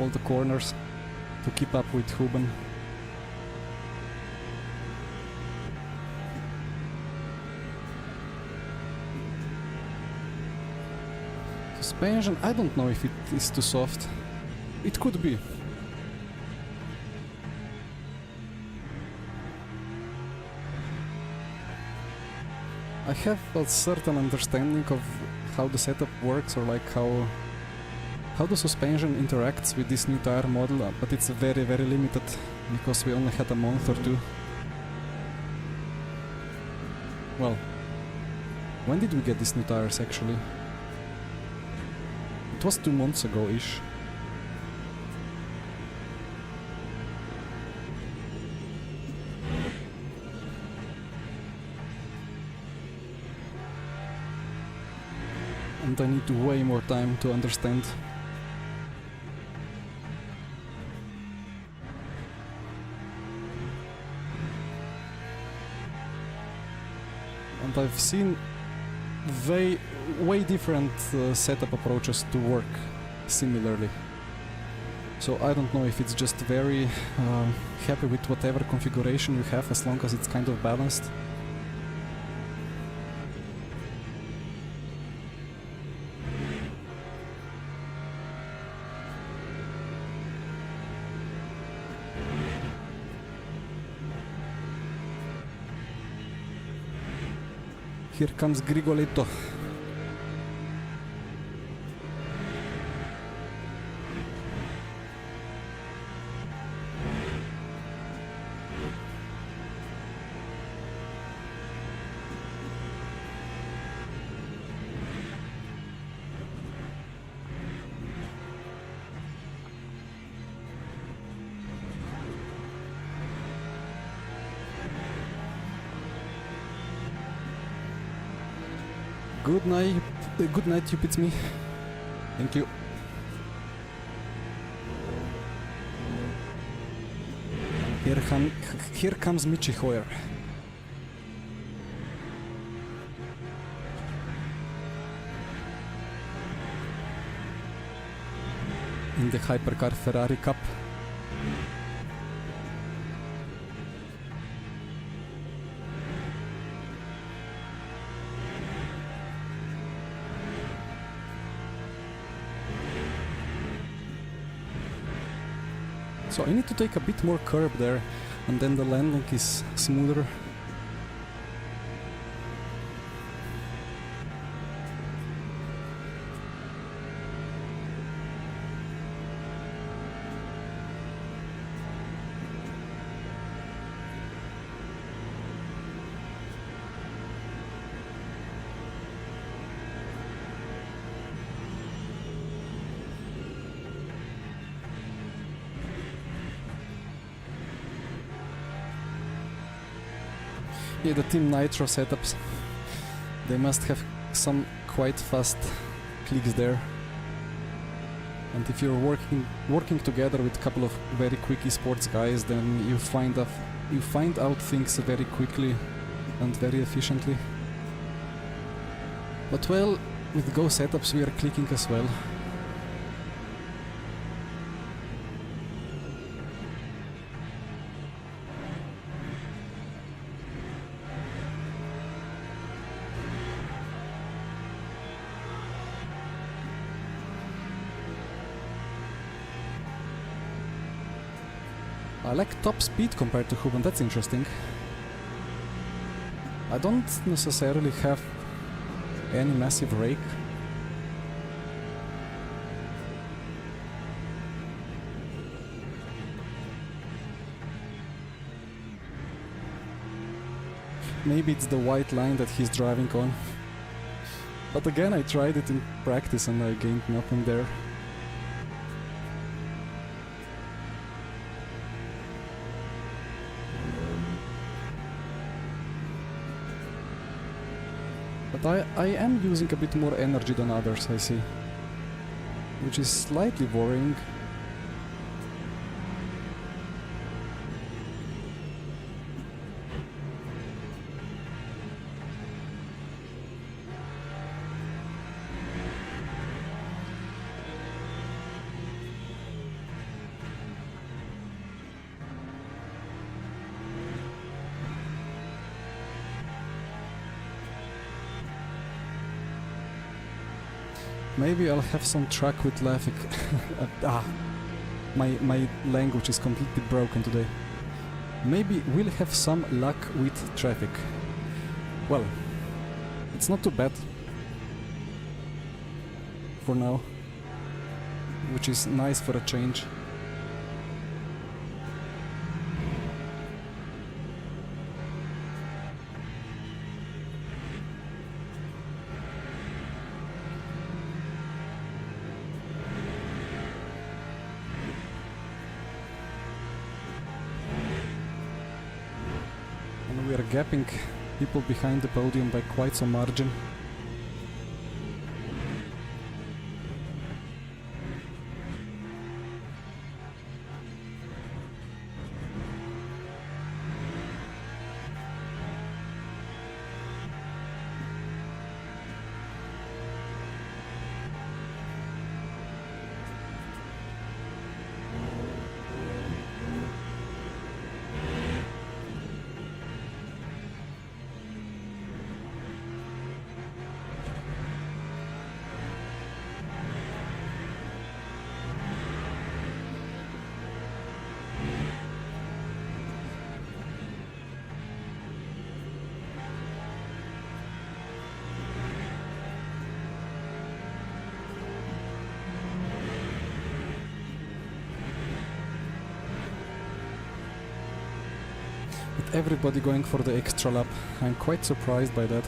all the corners to keep up with Huben. Suspension, I don't know if it is too soft. It could be. I have a certain understanding of how the setup works, or like how the suspension interacts with this new tire model, but it's very limited because we only had a month or two. Well, when did we get these new tires actually? It was 2 months ago-ish. And I need way more time to understand. And I've seen way different setup approaches to work similarly. So I don't know if it's just very happy with whatever configuration you have, as long as it's kind of balanced. Here comes Grigoletto. Good night, you pits me. Thank you. Here comes Michi Hoyer. In the Hypercar Ferrari Cup. So I need to take a bit more curb there, and then the landing is smoother. Yeah, the Team Nitro setups. They must have some quite fast clicks there. And if you're working together with a couple of very quick esports guys, then you find out things very quickly and very efficiently. But well, with Go setups we are clicking as well. I like top speed compared to Huben, that's interesting. I don't necessarily have any massive rake. Maybe it's the white line that he's driving on. But again, I tried it in practice and I gained nothing there. But I am using a bit more energy than others, I see. Which is slightly worrying. Maybe I'll have some track with Lafik. My language is completely broken today. Maybe we'll have some luck with traffic. Well, it's not too bad for now, which is nice for a change. We are gapping people behind the podium by quite some margin. With everybody going for the extra lap, I'm quite surprised by that.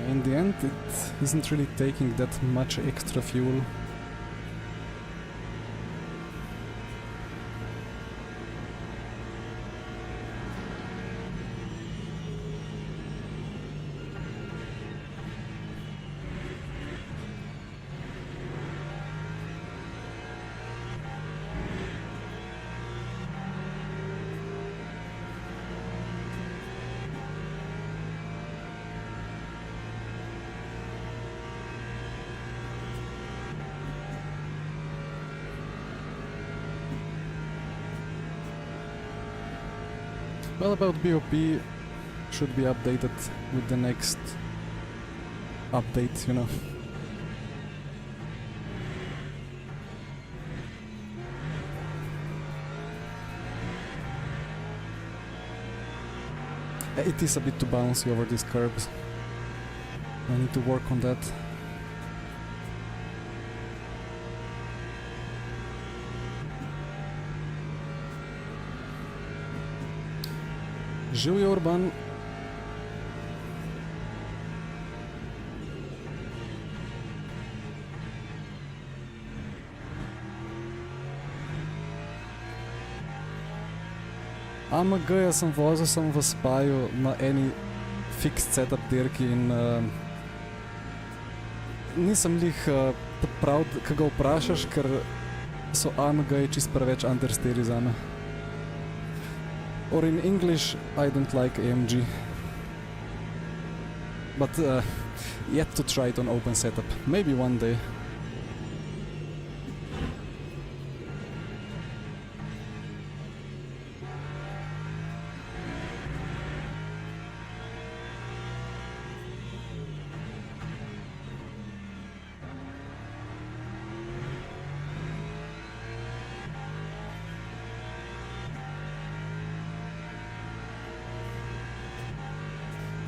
In the end, it isn't really taking that much extra fuel. Well, about BOP, should be updated with the next update, you know. It is a bit too bouncy over these curbs. I need to work on that. Żyj Urban. AMG-ja sem vozil sem v Spaju na eni fixed setup dirki in nisem lih prav, ko ga vprašaš, ker so AMG-ji čist preveč understeeri zame. Or in English, I don't like AMG. But yet to try it on open setup. Maybe one day.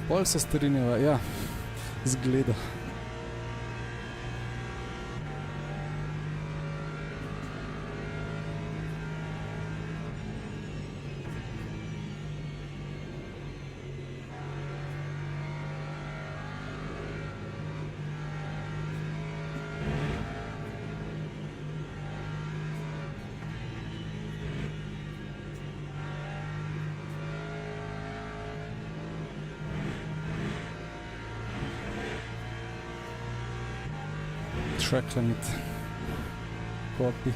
Pol se strinjava, ja, zgleda. Track limit. Copy.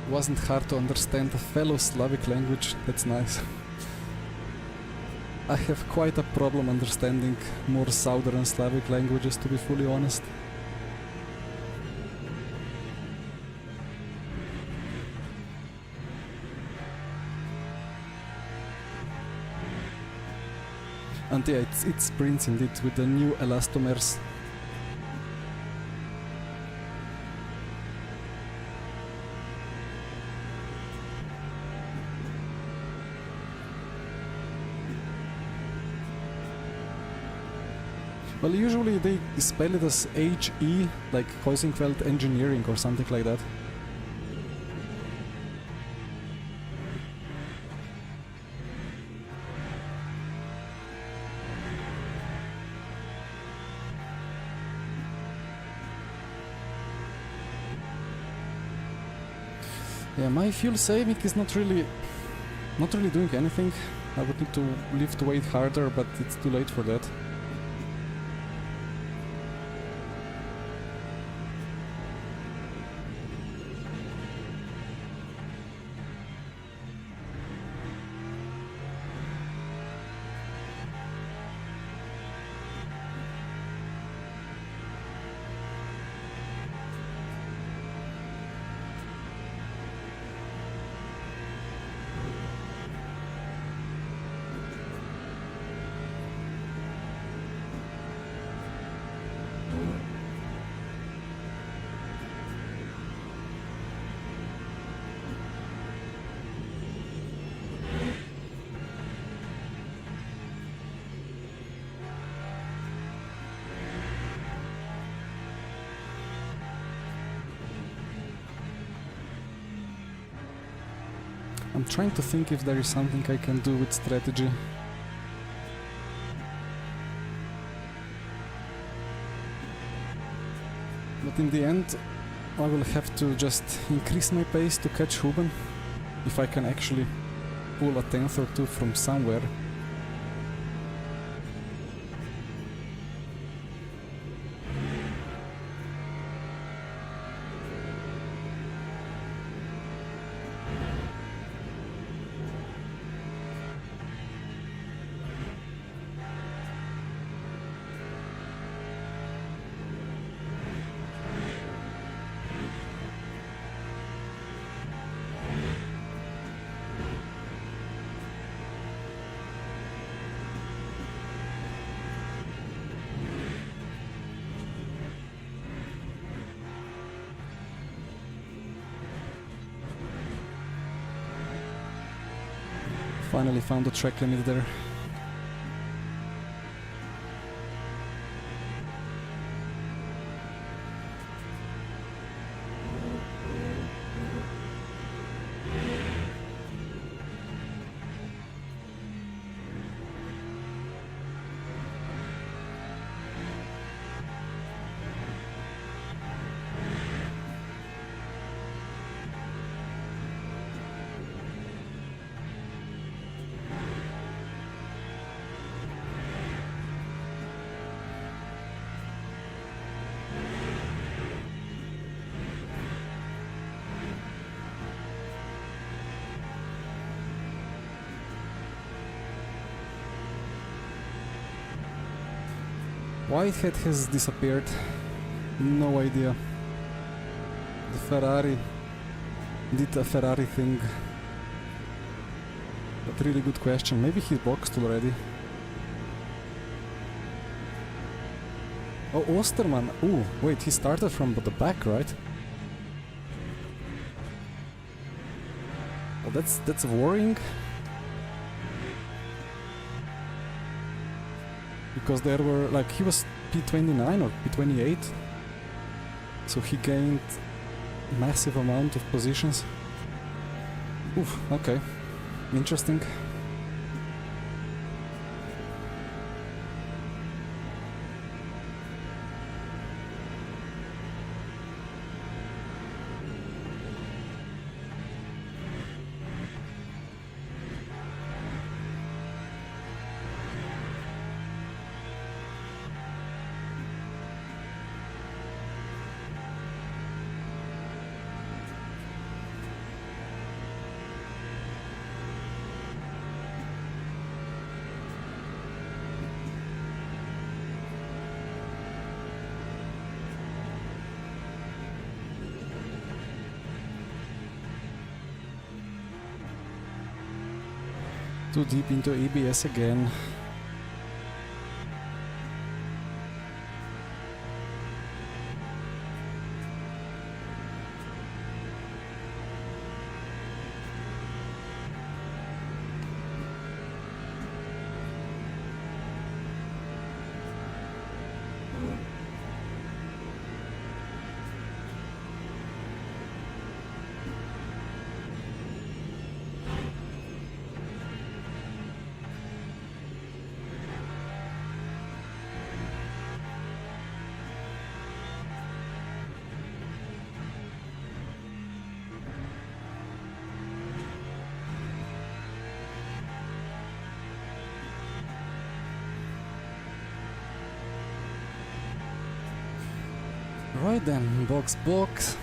Wasn't hard to understand a fellow Slavic language, that's nice. I have quite a problem understanding more southern Slavic languages, to be fully honest. And yeah, it sprints indeed with the new elastomers. Well, usually they spell it as HE, like Heusingfeld Engineering or something like that. Yeah, my fuel saving is not really doing anything. I would need to lift weight harder, but it's too late for that. I'm trying to think if there is something I can do with strategy. But in the end, I will have to just increase my pace to catch Huben, if I can actually pull a tenth or two from somewhere. Finally found the track limit there. Whitehead has disappeared. No idea. The Ferrari did a Ferrari thing. But really good question. Maybe he boxed already. Oh, Osterman. Ooh, wait, he started from the back, right? Well, that's worrying. Because there were, like, he was P29 or P28. So he gained massive amount of positions. Oof, okay. Interesting. Too deep into ABS again. Right then, box.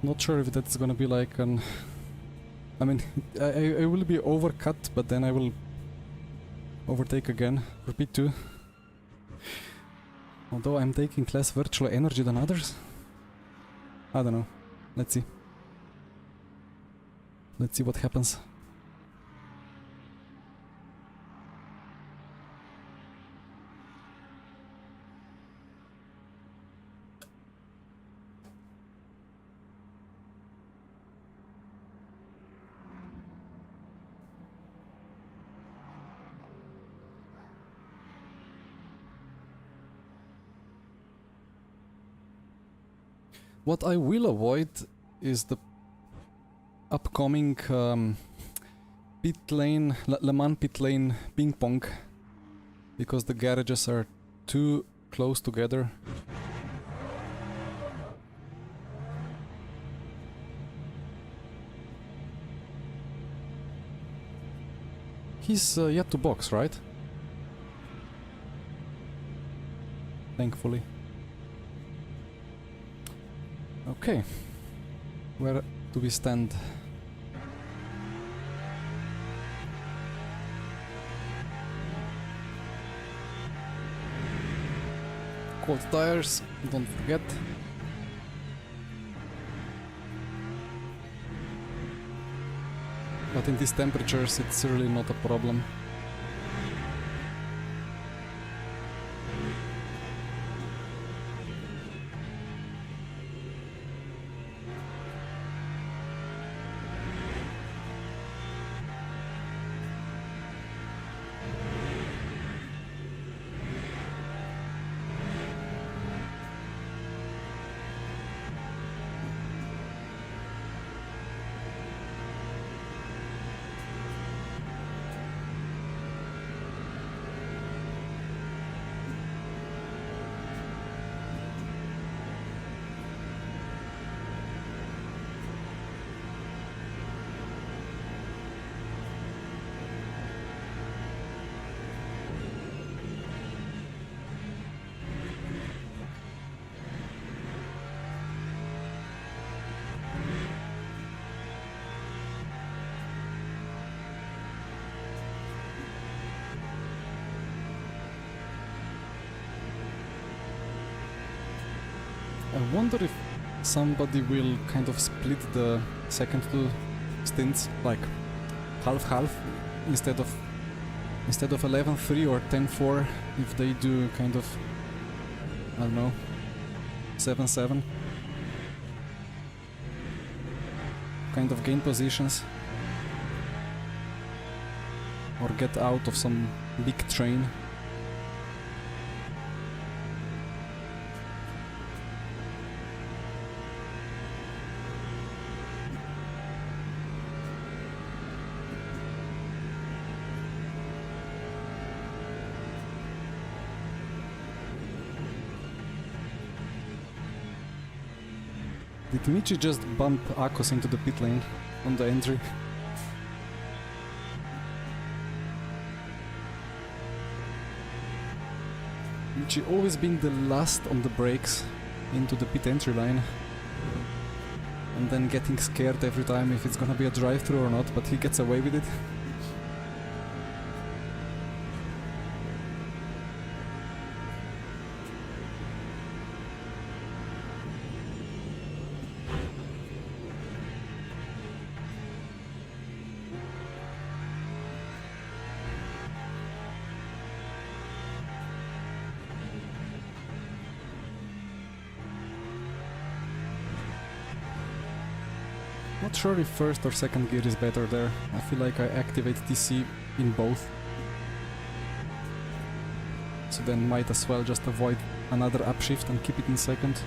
Not sure if that's gonna be like an... I mean, I will be overcut, but then I will overtake again for P2. Although I'm taking less virtual energy than others. I don't know. Let's see. Let's see what happens. What I will avoid is the upcoming pit lane, Le Mans pit lane ping pong, because the garages are too close together. He's yet to box, right? Thankfully. Okay. Where do we stand? Cold tires, don't forget. But in these temperatures it's really not a problem. I wonder if somebody will kind of split the second two stints, like half-half, instead of 11-3 or 10-4, if they do kind of, I don't know, 7-7, kind of gain positions, or get out of some big train. Did Michi just bump Akos into the pit lane on the entry? Michi always being the last on the brakes into the pit entry line. And then getting scared every time if it's gonna be a drive-thru or not, but he gets away with it. Not sure if first or second gear is better there. I feel like I activate TC in both. So then might as well just avoid another upshift and keep it in second.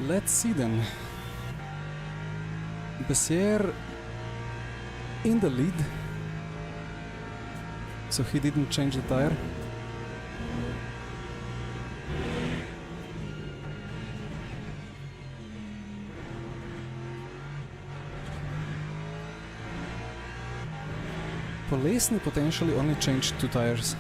Let's see then. Bessier in the lead, so he didn't change the tire. Polesny potentially only changed 2 tires.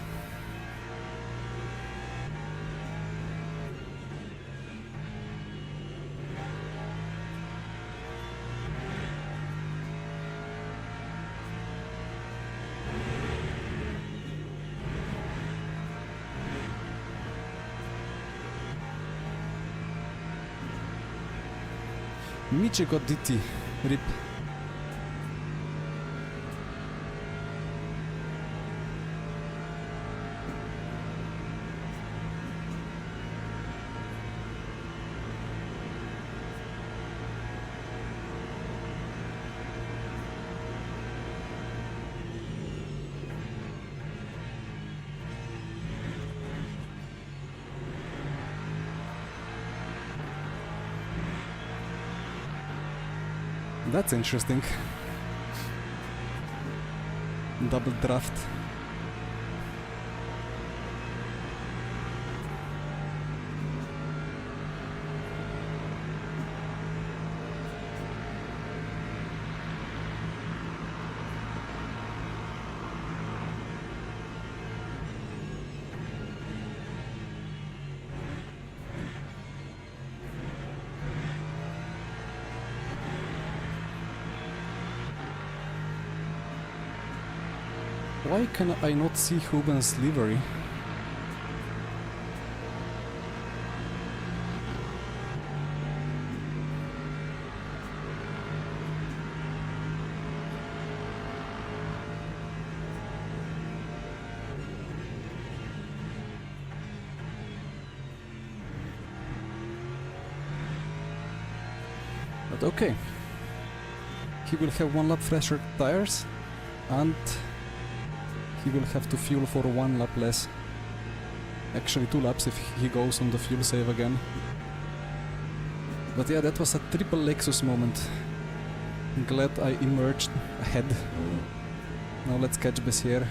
Michi got DT. RIP. That's interesting. Double draft. Why can I not see Huben's livery? But okay. He will have one lap fresher tires and he will have to fuel for 1 lap less. Actually 2 laps if he goes on the fuel save again. But yeah, that was a triple Lexus moment. Glad I emerged ahead. Now let's catch Bessier.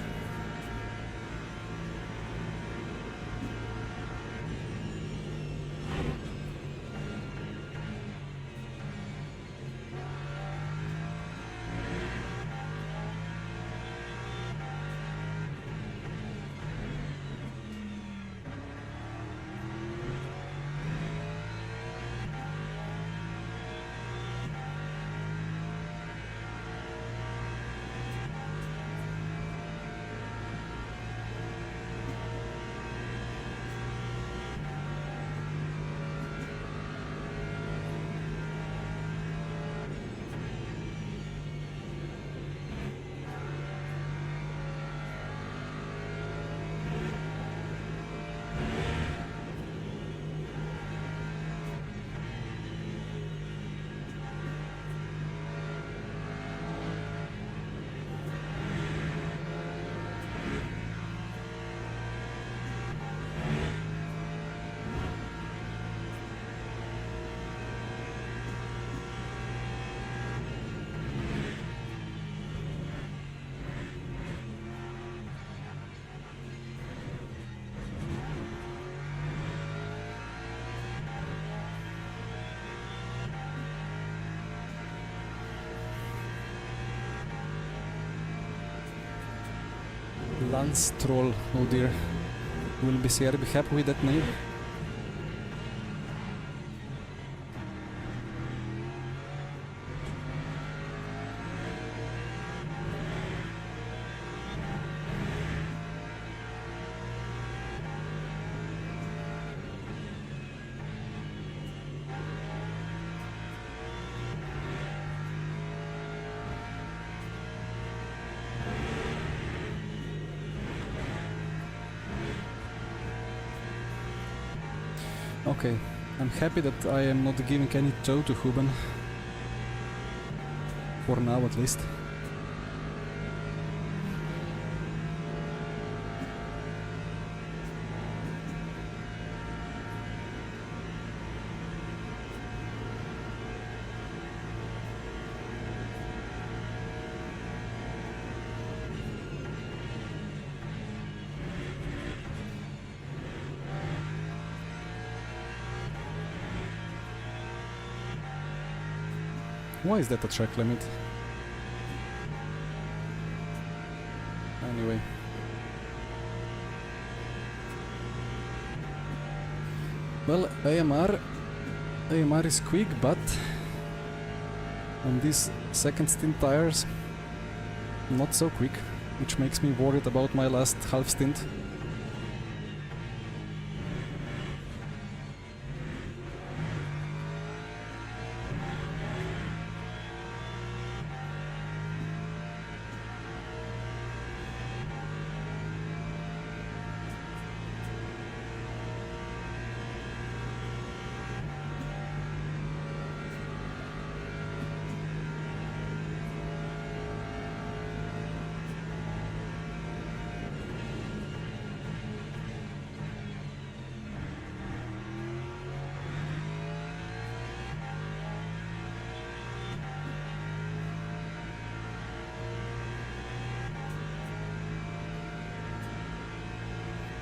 Lance Troll, oh dear. Will Bessier be happy with that name? Okay, I'm happy that I am not giving any tow to Huben. For now at least. Why is that a track limit? Anyway. Well, AMR is quick, but on these second stint tires, not so quick, which makes me worried about my last half stint.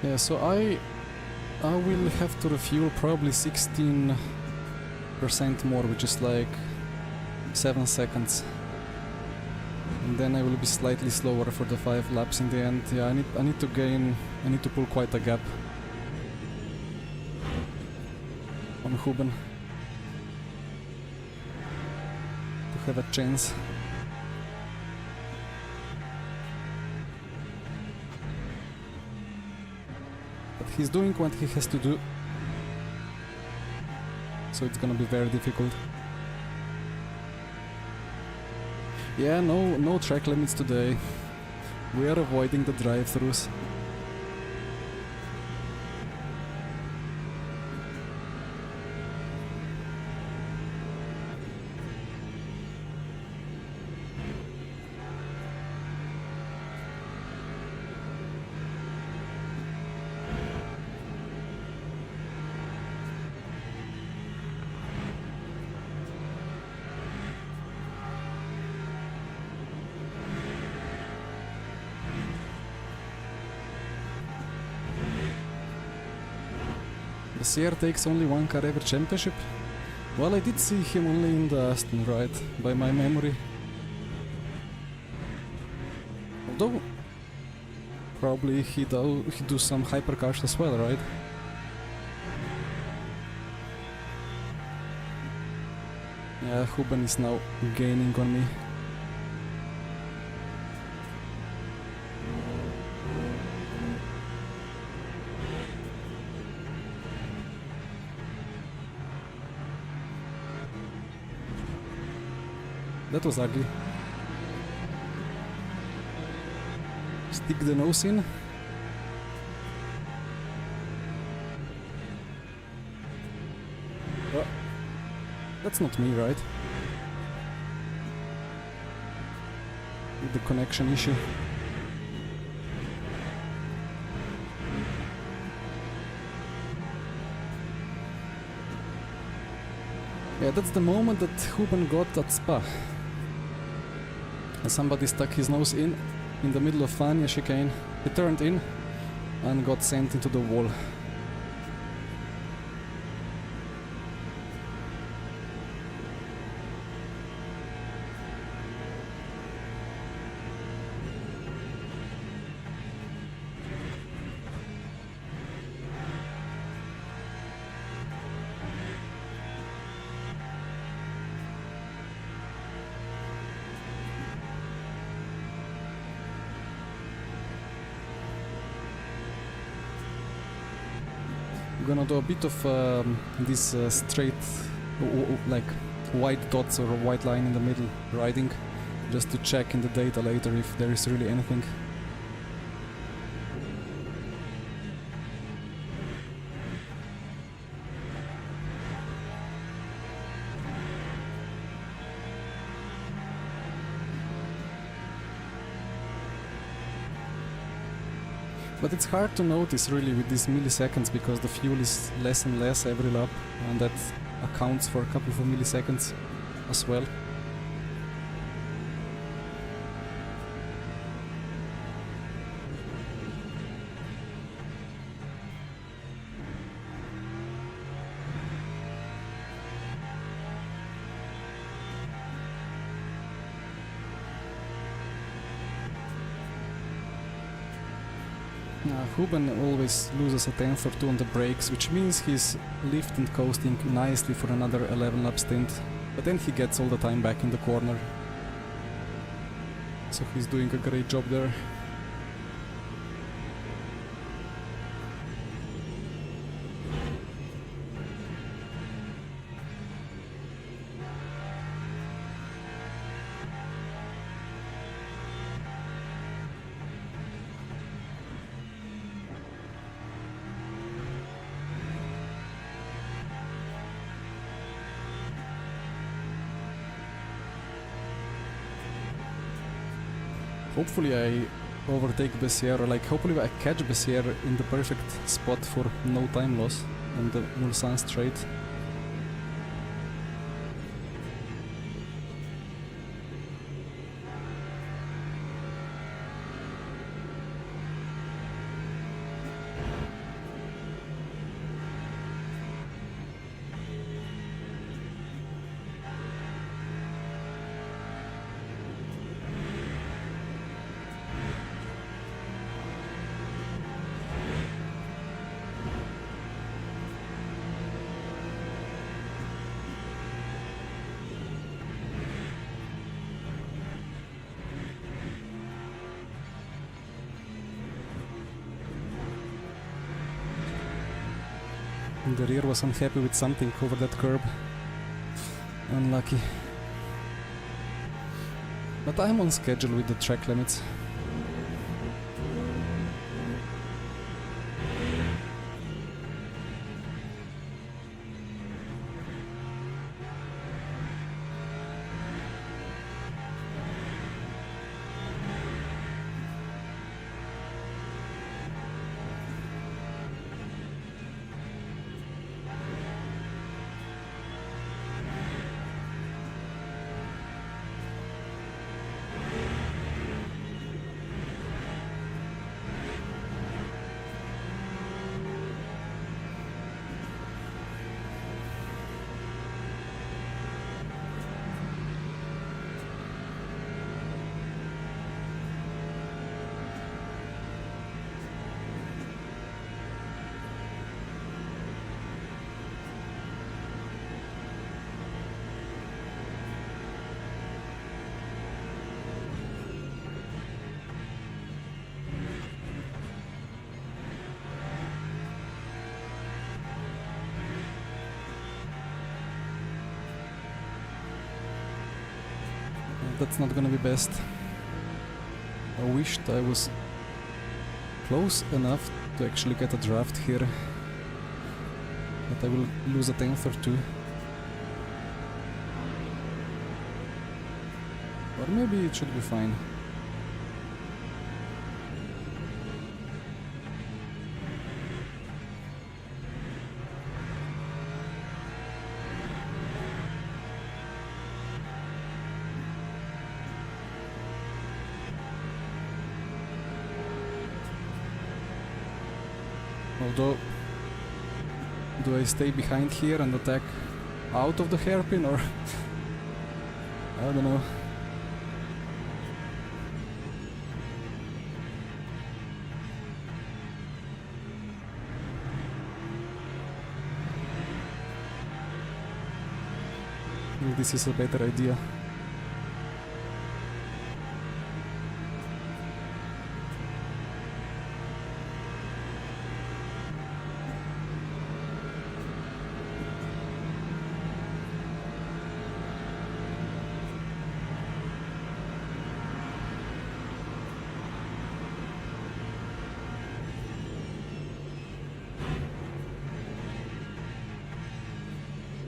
Yeah, so I will have to refuel probably 16% more, which is like 7 seconds. And then I will be slightly slower for the 5 laps in the end. Yeah, I need to pull quite a gap on Huben to have a chance. But he's doing what he has to do, so it's gonna be very difficult. Yeah, no track limits today. We are avoiding the drive-thrus. The CR takes only 1 car ever championship? Well, I did see him only in the Aston, right? By my memory. Although, probably he do some hypercars as well, right? Yeah, Huben is now gaining on me. That was ugly. Stick the nose in. Oh, that's not me, right? With the connection issue. Yeah, that's the moment that Huben got at Spa. And somebody stuck his nose in the middle of Fania chicane. He turned in and got sent into the wall. Gonna do a bit of this straight, like white dots or a white line in the middle riding, just to check in the data later if there is really anything. But it's hard to notice really with these milliseconds because the fuel is less and less every lap, and that accounts for a couple of milliseconds as well. Huben always loses a tenth or two on the brakes, which means he's lift and coasting nicely for another 11 lap stint, but then he gets all the time back in the corner. So he's doing a great job there. Hopefully I overtake Bessier, or like hopefully I catch Bessier in the perfect spot for no time loss on the Mulsanne straight. The rear was unhappy with something over that curb. Unlucky. But I'm on schedule with the track limits. That's not gonna be best. I wished I was close enough to actually get a draft here, but I will lose a tenth or two. Or maybe it should be fine. Although, do I stay behind here and attack out of the hairpin, or I don't know. I think this is a better idea.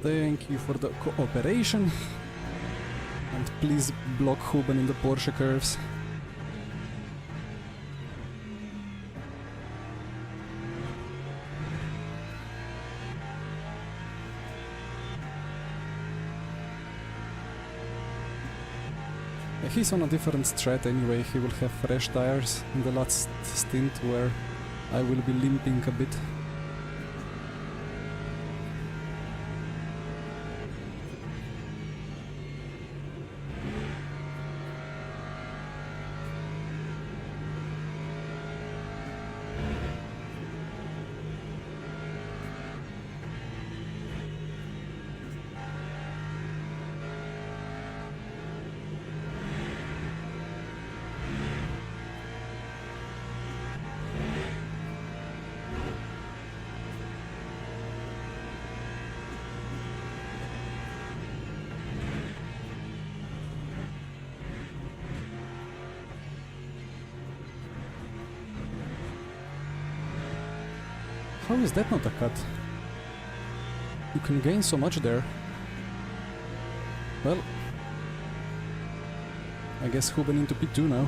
Thank you for the cooperation, and please block Huben in the Porsche curves. He's on a different strat anyway. He will have fresh tires in the last stint, where I will be limping a bit. How is that not a cut? You can gain so much there. Well, I guess Huben into P2 now.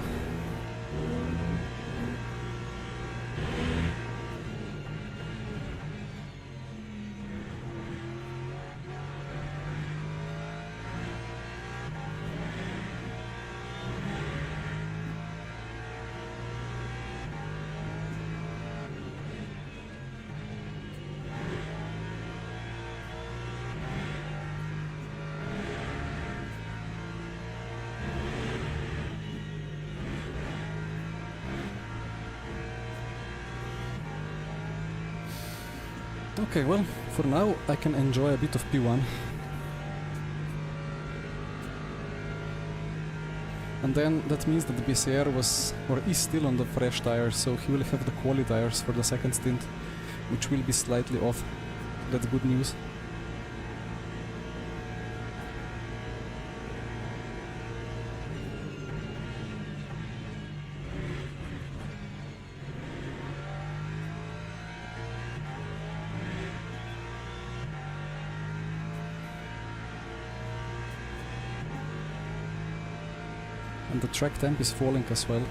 Okay, well, for now I can enjoy a bit of P1. And then that means that the BCR was, or is still on the fresh tires, so he will have the Quali tires for the second stint, which will be slightly off. That's good news. And the track temp is falling as well.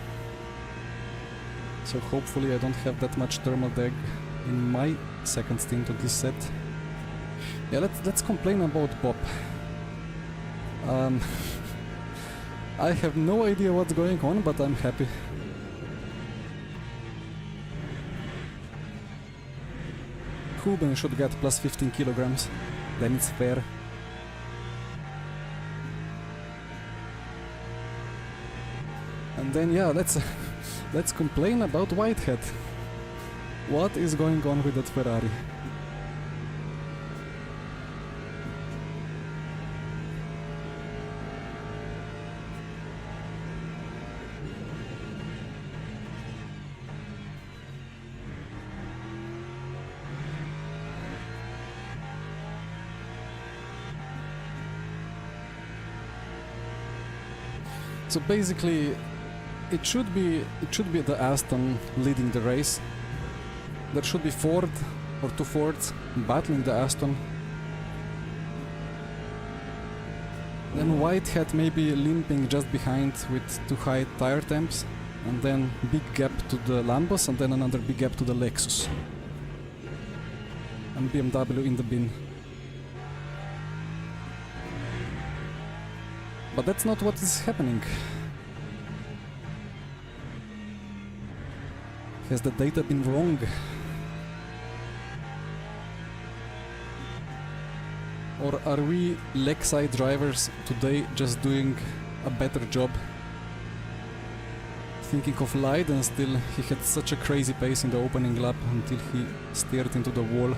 So hopefully I don't have that much thermal drag in my second stint on this set. Yeah, let's complain about BOP. I have no idea what's going on, but I'm happy. Kuben should get plus 15 kilograms, then it's fair. And then yeah, let's complain about Whitehead. What is going on with that Ferrari? So basically, it should be the Aston leading the race. There should be Ford or two Fords battling the Aston. Then Whitehead maybe limping just behind with too high tire temps, and then big gap to the Lambos, and then another big gap to the Lexus. And BMW in the bin. But that's not what is happening. Has the data been wrong? Or are we Lexi drivers today just doing a better job? Thinking of LYDEN still, he had such a crazy pace in the opening lap until he steered into the wall.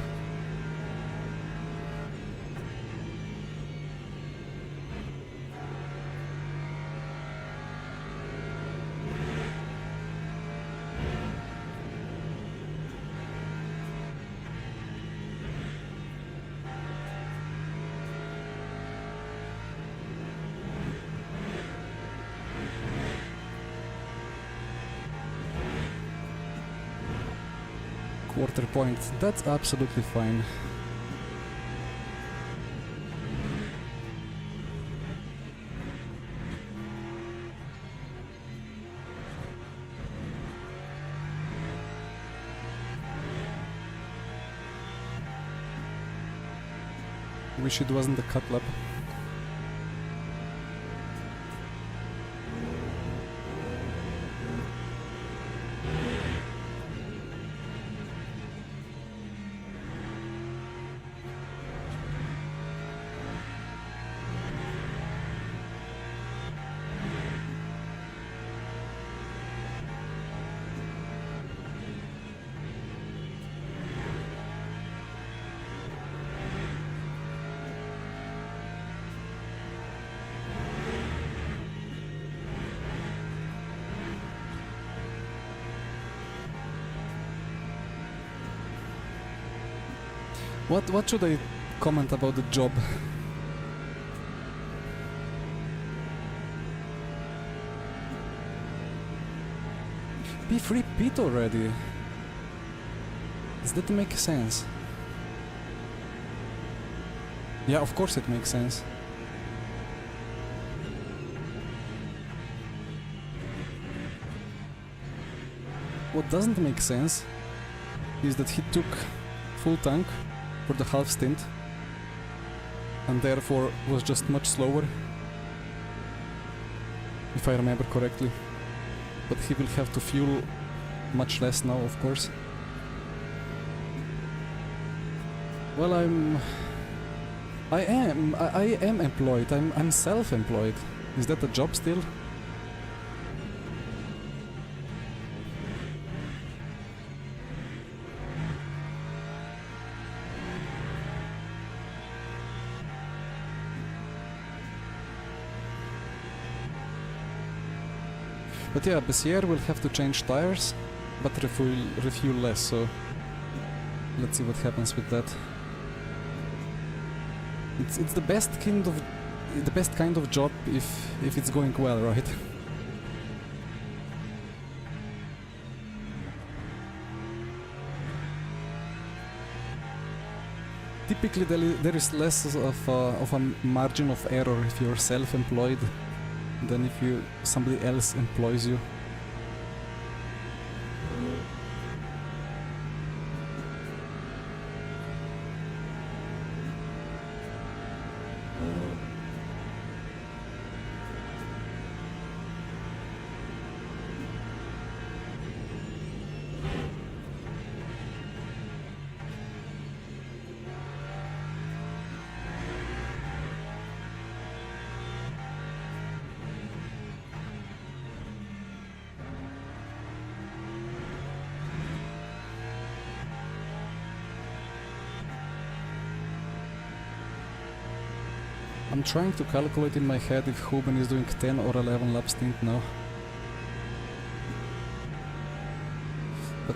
Quarter point, that's absolutely fine. Wish it wasn't a cut lap. What should I comment about the job? P3 pit already? Does that make sense? Yeah, of course it makes sense. What doesn't make sense is that he took full tank for the half stint and therefore was just much slower, if I remember correctly. But he will have to fuel much less now, of course. Well, I am employed. I'm self-employed. Is that a job still? But yeah, Bessier will have to change tires, but refuel less, so let's see what happens with that. It's the best kind of job if it's going well, right? Typically there is less of a margin of error if you're self-employed than if somebody else employs you. I'm trying to calculate in my head if Huben is doing 10 or 11 lap stint now. But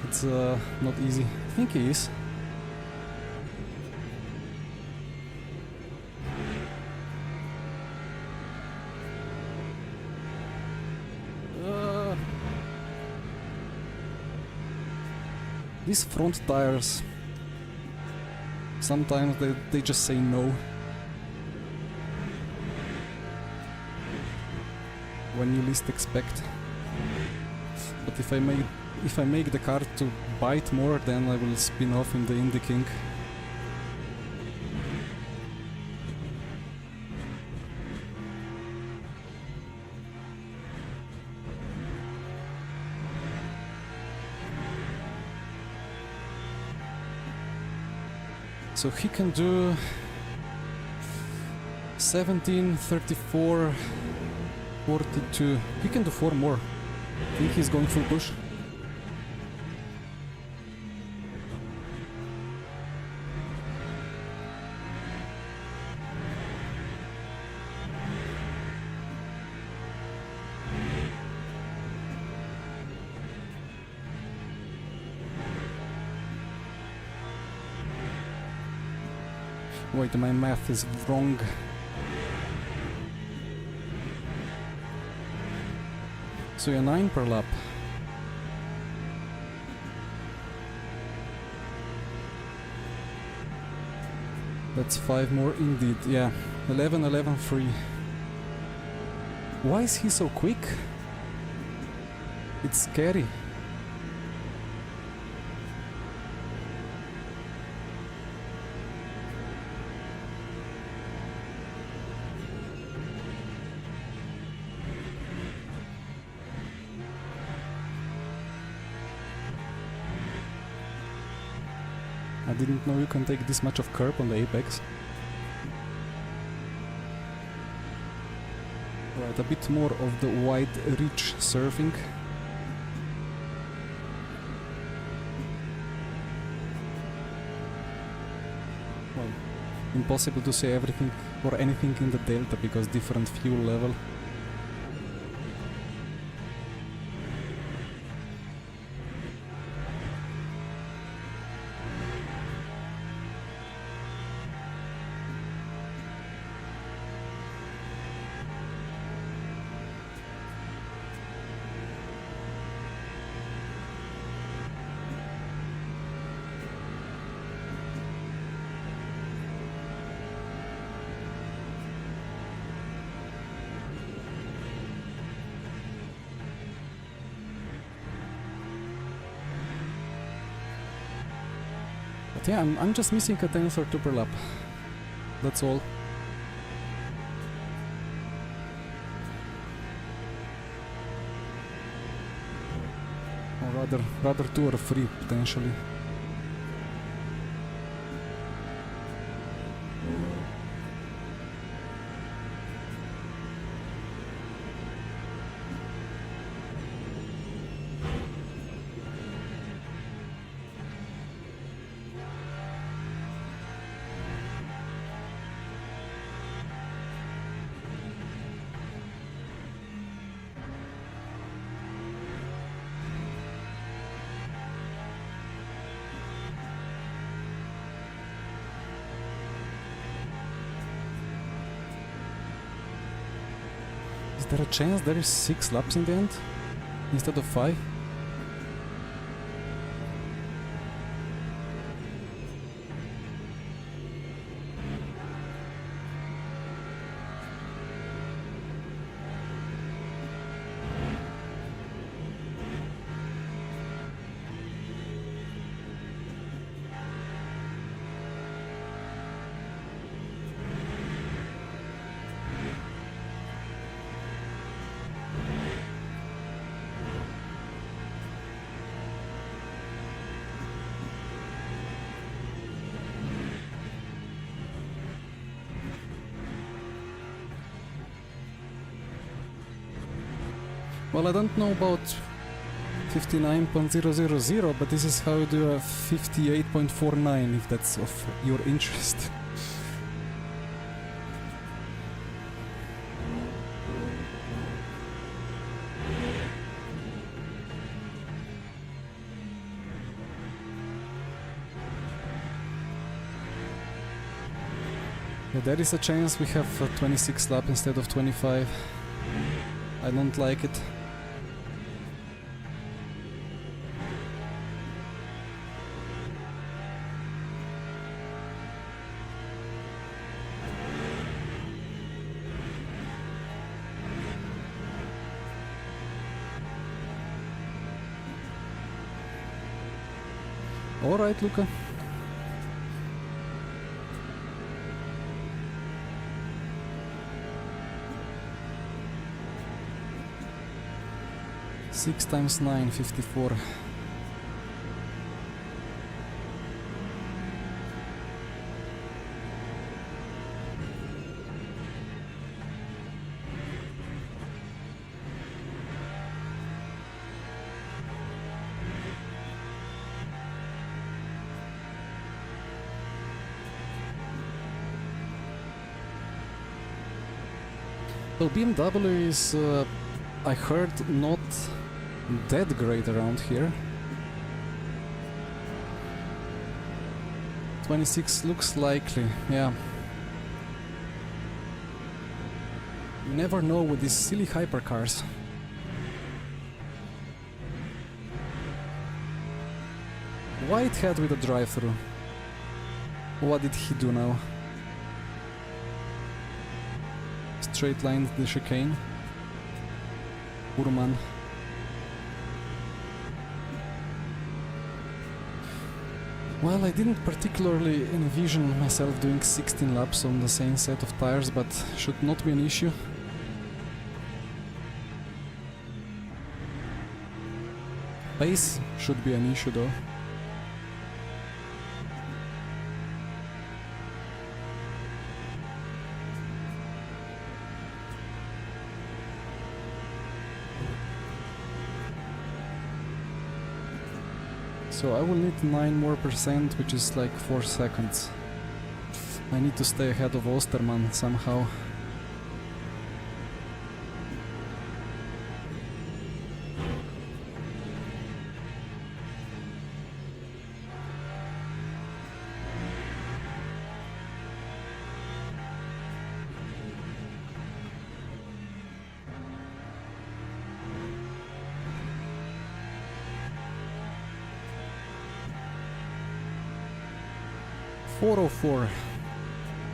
it's not easy. I think he is. These front tires, sometimes they just say no. When you least expect. But if I make the car to bite more, then I will spin off in the Indy King. So he can do 17, 34, 42. He can do 4 more. I think he's going full push. Wait, my math is wrong. So you're 9 per lap. That's 5 more indeed, yeah. 11, 11, 3. Why is he so quick? It's scary. I didn't know you can take this much of curb on the apex. Right, a bit more of the wide reach surfing. Well, impossible to say everything or anything in the delta because different fuel level. But yeah, I'm just missing a 10th or 2 per lap. That's all. Or rather 2 or 3 potentially. there a chance there is 6 laps in the end instead of 5? Well, I don't know about 59.000, but this is how you do a 58.49 if that's of your interest. Yeah, there is a chance we have 26 lap instead of 25. I don't like it. All right, Luca. Six times 9, 54. So BMW is, I heard, not that great around here. 26 looks likely, yeah. You never know with these silly hypercars. Whitehead with a drive-through. What did he do now? Straight line the chicane. Urman. Well, I didn't particularly envision myself doing 16 laps on the same set of tires, but should not be an issue. Pace should be an issue though. So I will need 9 more %, which is like 4 seconds. I need to stay ahead of Osterman somehow. .404.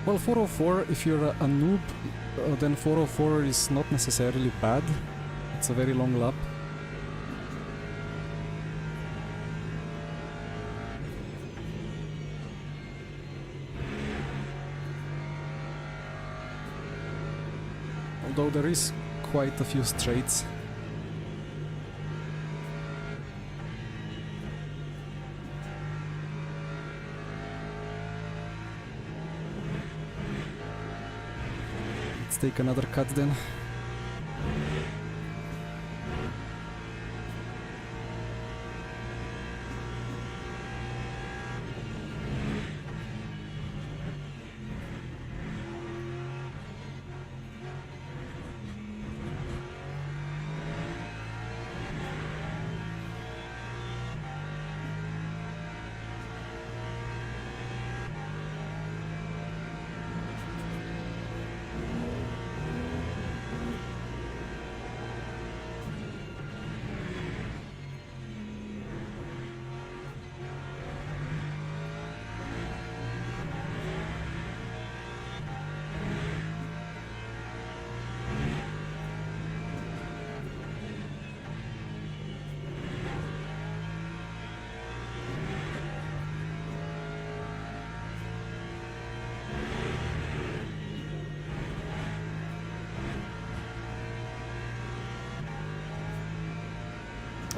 Well, 404, if you're a noob, then 404 is not necessarily bad. It's a very long lap. Although there is quite a few straights. Take another cut then.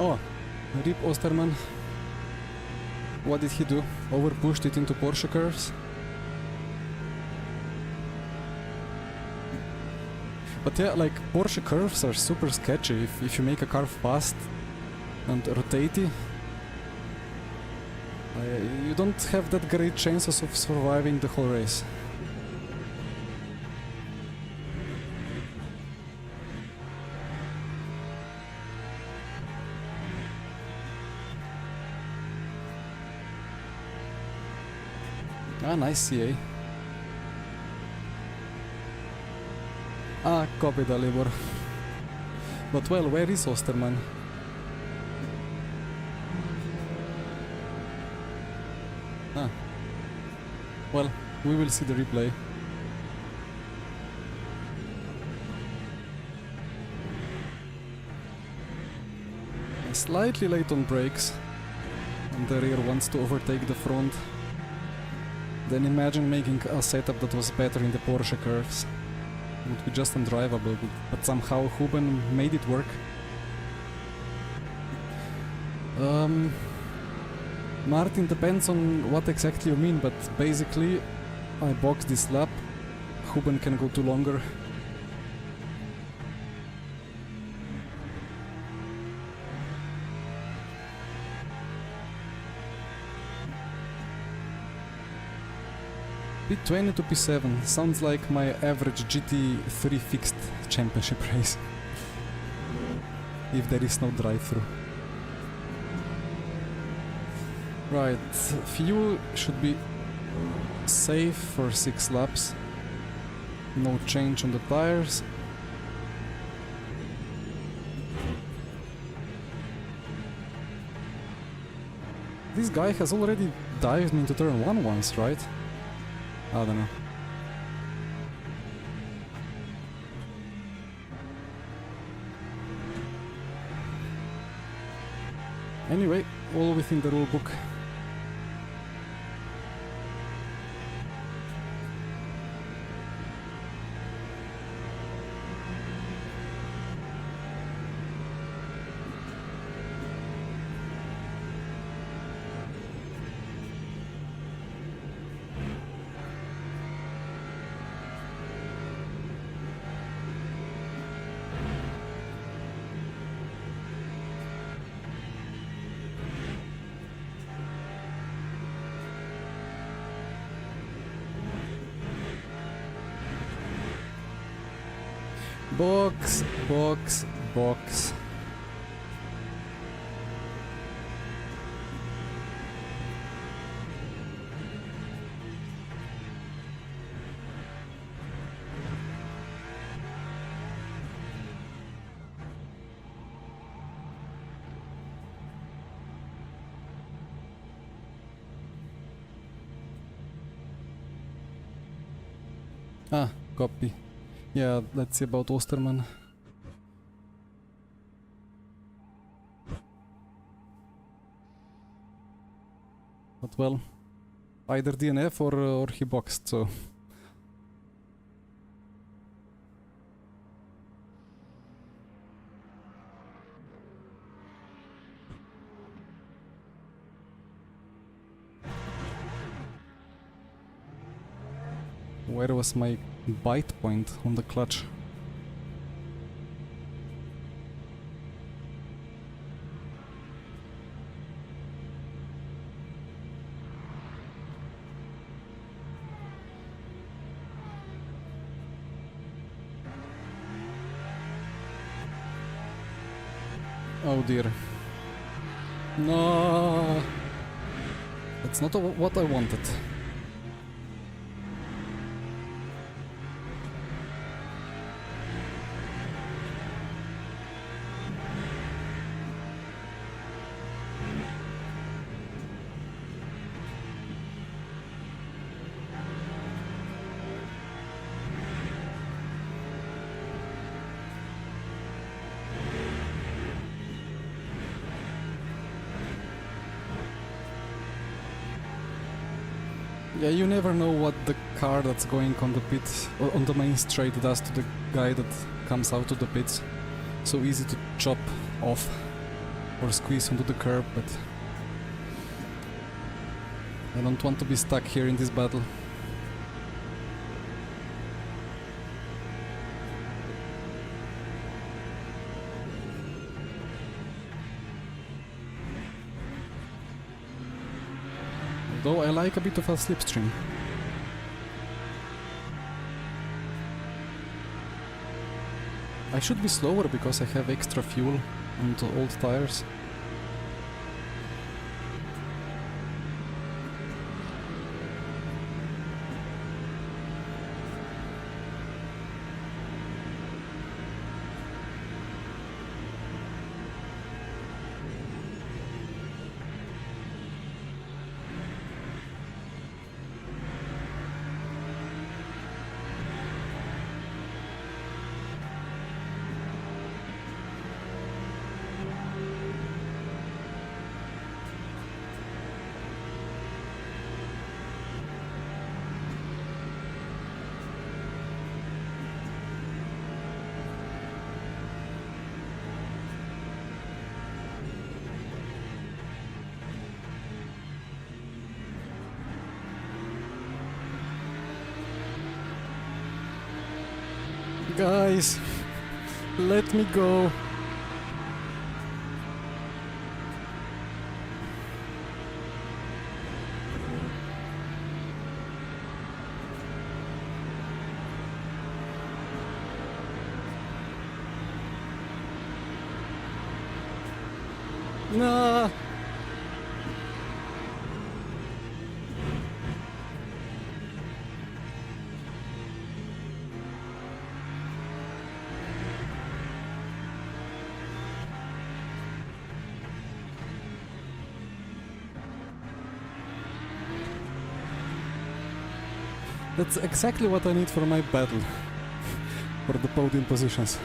Oh, Rip Osterman. What did he do? Overpushed it into Porsche curves? But yeah, like Porsche curves are super sketchy. If you make a curve fast and rotatey, you don't have that great chances of surviving the whole race. Ah, nice CA. Ah, copy the Libor. But well, where is Osterman? Ah. Well, we will see the replay. Slightly late on brakes, and the rear wants to overtake the front. Then imagine making a setup that was better in the Porsche curves. It would be just undrivable, but somehow Huben made it work. Martin, depends on what exactly you mean, but basically I boxed this lap, Huben can go to longer. P20 to P7 sounds like my average GT3 fixed championship race. If there is no drive-through. Right, fuel should be safe for 6 laps. No change on the tires. This guy has already dived me into turn 1 once, right? I don't know. Anyway, all within the rule book. Box, box, box. Ah, copy. Yeah, let's see about Osterman. But well, either DNF or he boxed, so... Where was my bite point on the clutch? Oh dear. No, that's not what I wanted. Yeah, you never know what the car that's going on the pit, or on the main straight, does to the guy that comes out of the pits. So easy to chop off. or squeeze onto the curb, but I don't want to be stuck here in this battle. Although I like a bit of a slipstream. I should be slower because I have extra fuel on the old tires. Guys, let me go. Nah. That's exactly what I need for my battle, for the podium positions.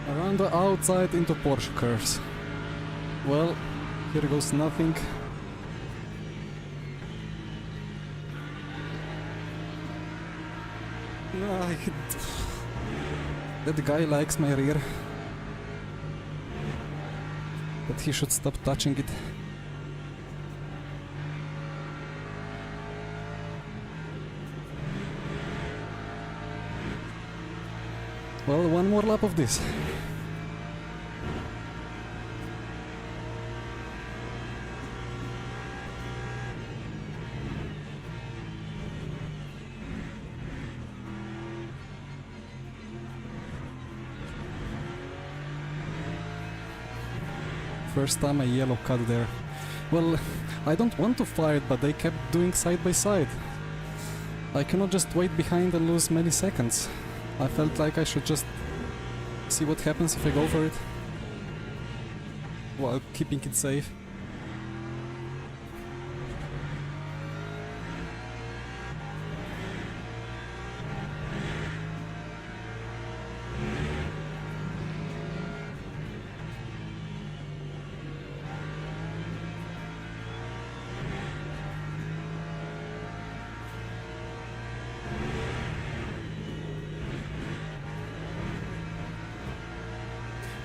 Around the outside into Porsche curves. Well, here goes nothing. That guy likes my rear. But he should stop touching it. Well, one more lap of this. First time a yellow cut there. Well, I don't want to fight, but they kept doing side by side. I cannot just wait behind and lose many seconds. I felt like I should just see what happens if I go for it, while keeping it safe.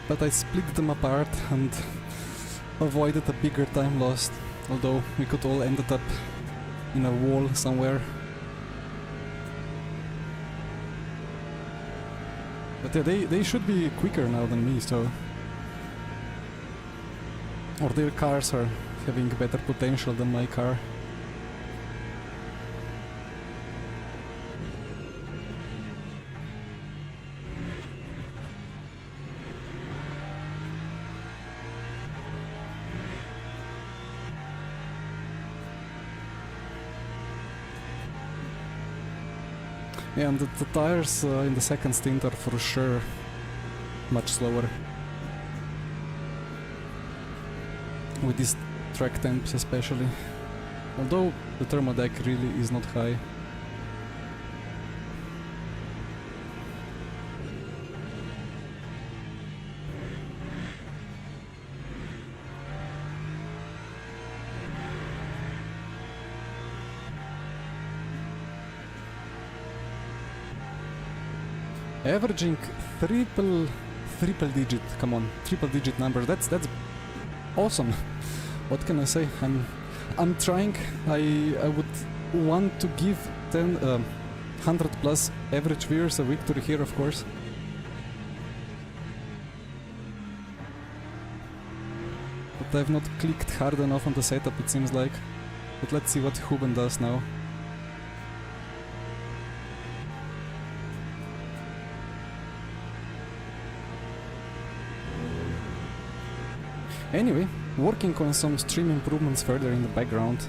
But I split them apart and avoided a bigger time lost, although we could all ended up in a wall somewhere. But yeah, they should be quicker now than me, so... Or their cars are having better potential than my car. Yeah, and the tires in the second stint are for sure much slower. With these track temps especially. Although the thermodeck really is not high. Averaging triple digit, come on, triple digit number, that's awesome. What can I say? I'm trying. I would want to give 100 plus average viewers a victory here, of course. But I've not clicked hard enough on the setup, it seems like. But let's see what Huben does now. Anyway, working on some stream improvements further in the background.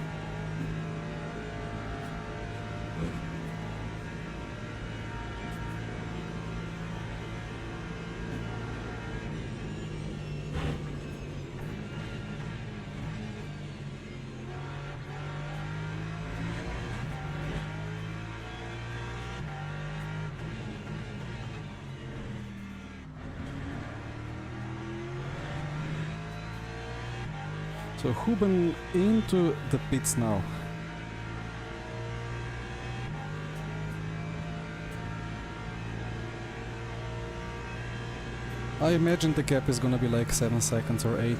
So Huben into the pits now. I imagine the gap is gonna be like 7 seconds or 8.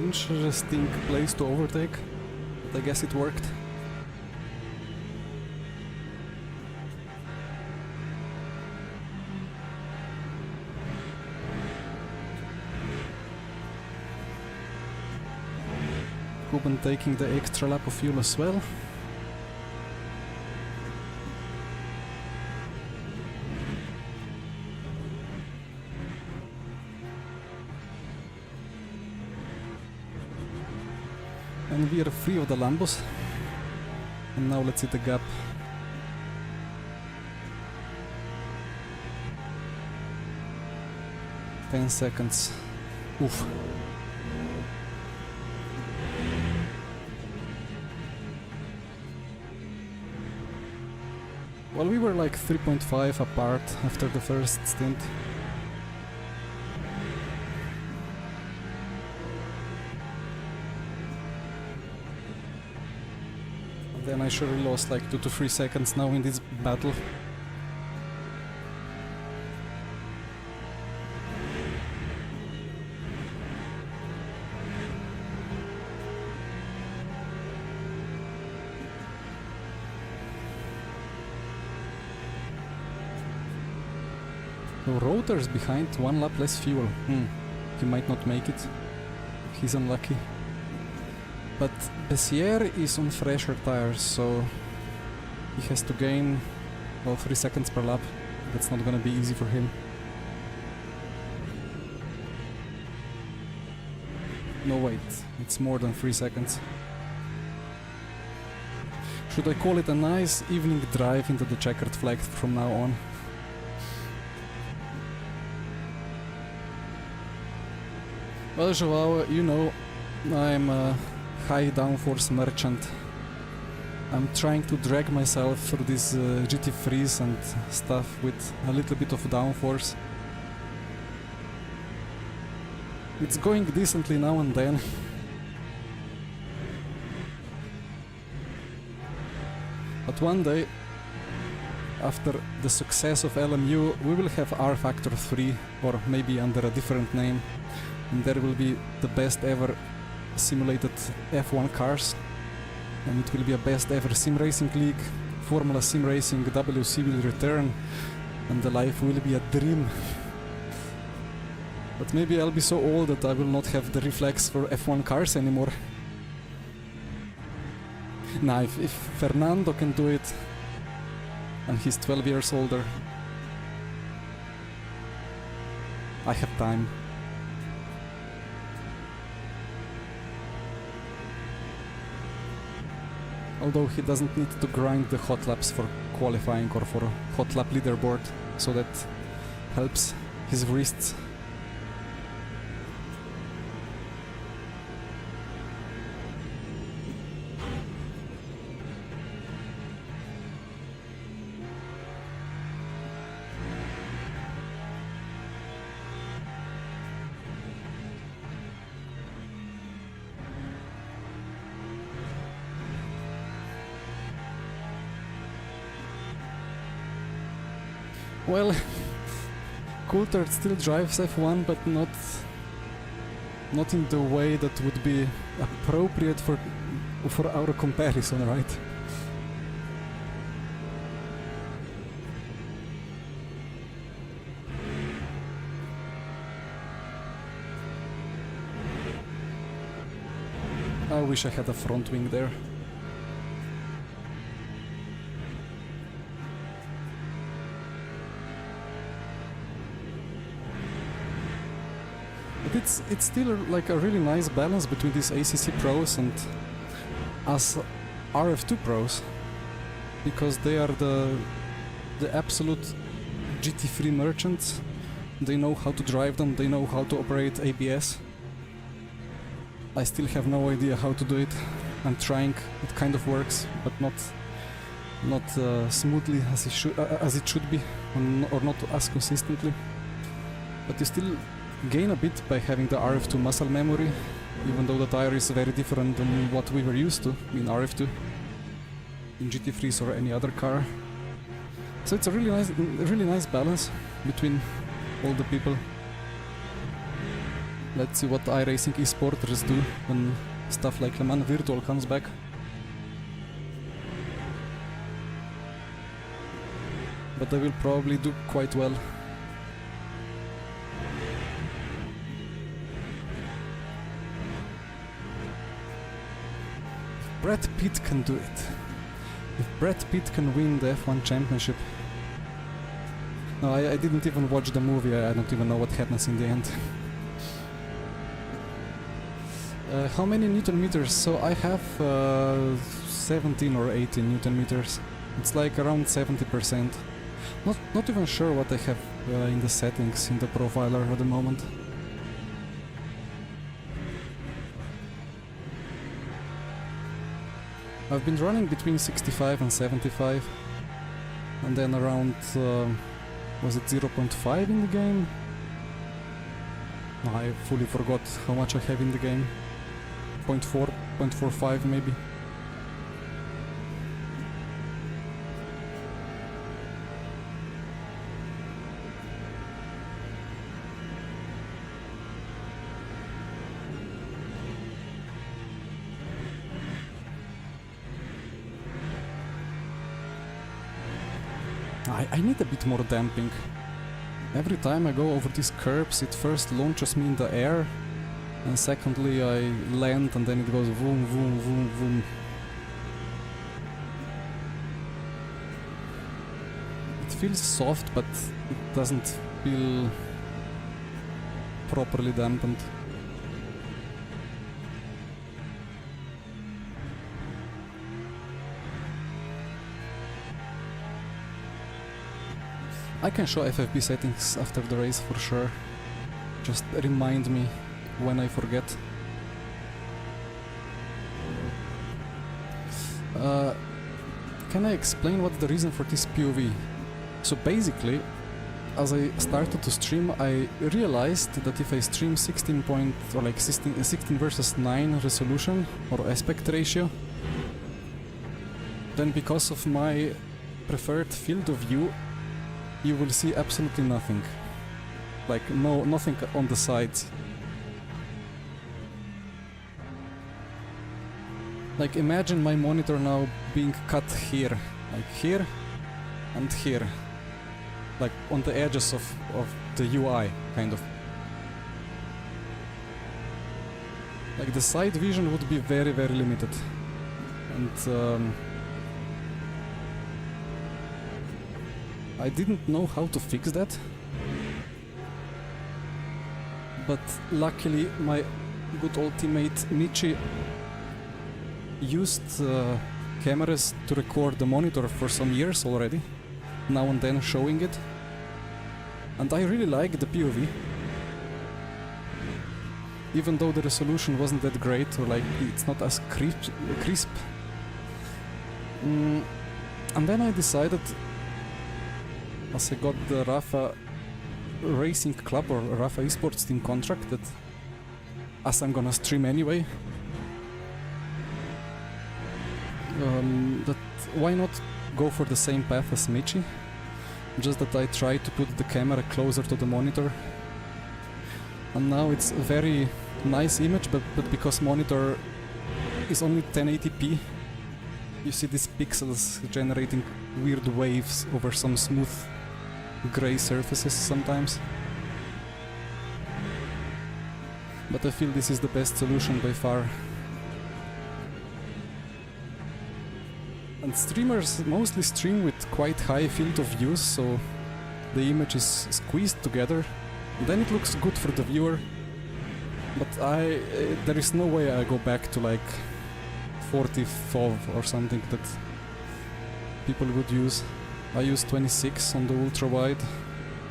Interesting place to overtake, but I guess it worked. Huben taking the extra lap of fuel as well. And we are free of the Lambos. And now let's hit the gap. "10 seconds. Oof. Well, we were like 3.5 apart after the first stint. And then I surely lost like 2 to 3 seconds now in this battle. Rotor's behind, 1 lap less fuel. He might not make it. He's unlucky. But Bessier is on fresher tires, so he has to gain, well, 3 seconds per lap. That's not gonna be easy for him. No, wait, it's more than 3 seconds. Should I call it a nice evening drive into the checkered flag from now on? Well, Joao, you know, I'm a high downforce merchant. I'm trying to drag myself through this GT freeze and stuff with a little bit of downforce. It's going decently now and then. But one day, after the success of LMU, we will have R Factor 3, or maybe under a different name. And there will be the best ever simulated F1 cars, and it will be a best ever sim racing league. Formula Sim Racing WC will return, and the life will be a dream. But maybe I'll be so old that I will not have the reflex for F1 cars anymore. Nah, if Fernando can do it, and he's 12 years older, I have time. Although he doesn't need to grind the hot laps for qualifying or for hot lap leaderboard, so that helps his wrists. Well, Coulthard still drives F1, but not in the way that would be appropriate for our comparison, right? I wish I had a front wing there. But it's still like a really nice balance between these ACC pros and us RF2 pros, because they are the absolute GT3 merchants. They know how to drive them, they know how to operate ABS. I still have no idea how to do it. I'm trying, it kind of works, but not smoothly as it should be, or not as consistently. But you still gain a bit by having the RF2 muscle memory, even though the tire is very different than what we were used to in RF2, in GT3s or any other car. So it's a really nice balance between all the people. Let's see what iRacing esporters do when stuff like Le Mans Virtual comes back. But they will probably do quite well. If Brad Pitt can do it, if Brad Pitt can win the F1 Championship. No, I didn't even watch the movie, I don't even know what happens in the end. How many Newton meters? So I have 17 or 18 Newton meters. It's like around 70%. Not even sure what I have in the settings in the profiler at the moment. I've been running between 65 and 75, and then around was it 0.5 in the game? No, I fully forgot how much I have in the game. 0.4, 0.45 maybe. I need a bit more damping. Every time I go over these curbs, it first launches me in the air, and secondly I land and then it goes vroom, vroom, vroom, vroom. It feels soft, but it doesn't feel properly dampened. I can show FFP settings after the race for sure. Just remind me when I forget. Can I explain what's the reason for this POV? So basically, as I started to stream, I realized that if I stream 16 versus 9 resolution or aspect ratio, then because of my preferred field of view, you will see absolutely nothing. Like nothing on the sides. Like imagine my monitor now being cut here, like here and here. Like on the edges of the UI, kind of. Like the side vision would be very, very limited. And I didn't know how to fix that, but luckily my good old teammate Michi used cameras to record the monitor for some years already, now and then showing it, and I really like the POV, even though the resolution wasn't that great, or like it's not as crisp. And then I decided, as I got the Rafa Racing Club or Rafa Esports team contract, that as I'm gonna stream anyway, that why not go for the same path as Michi? just that I tried to put the camera closer to the monitor. And now it's a very nice image, but because monitor is only 1080p, you see these pixels generating weird waves over some smooth gray surfaces sometimes. But I feel this is the best solution by far. And streamers mostly stream with quite high field of view, so the image is squeezed together. Then it looks good for the viewer. But there is no way I go back to like 40 FOV or something that people would use. I use 26 on the ultra wide.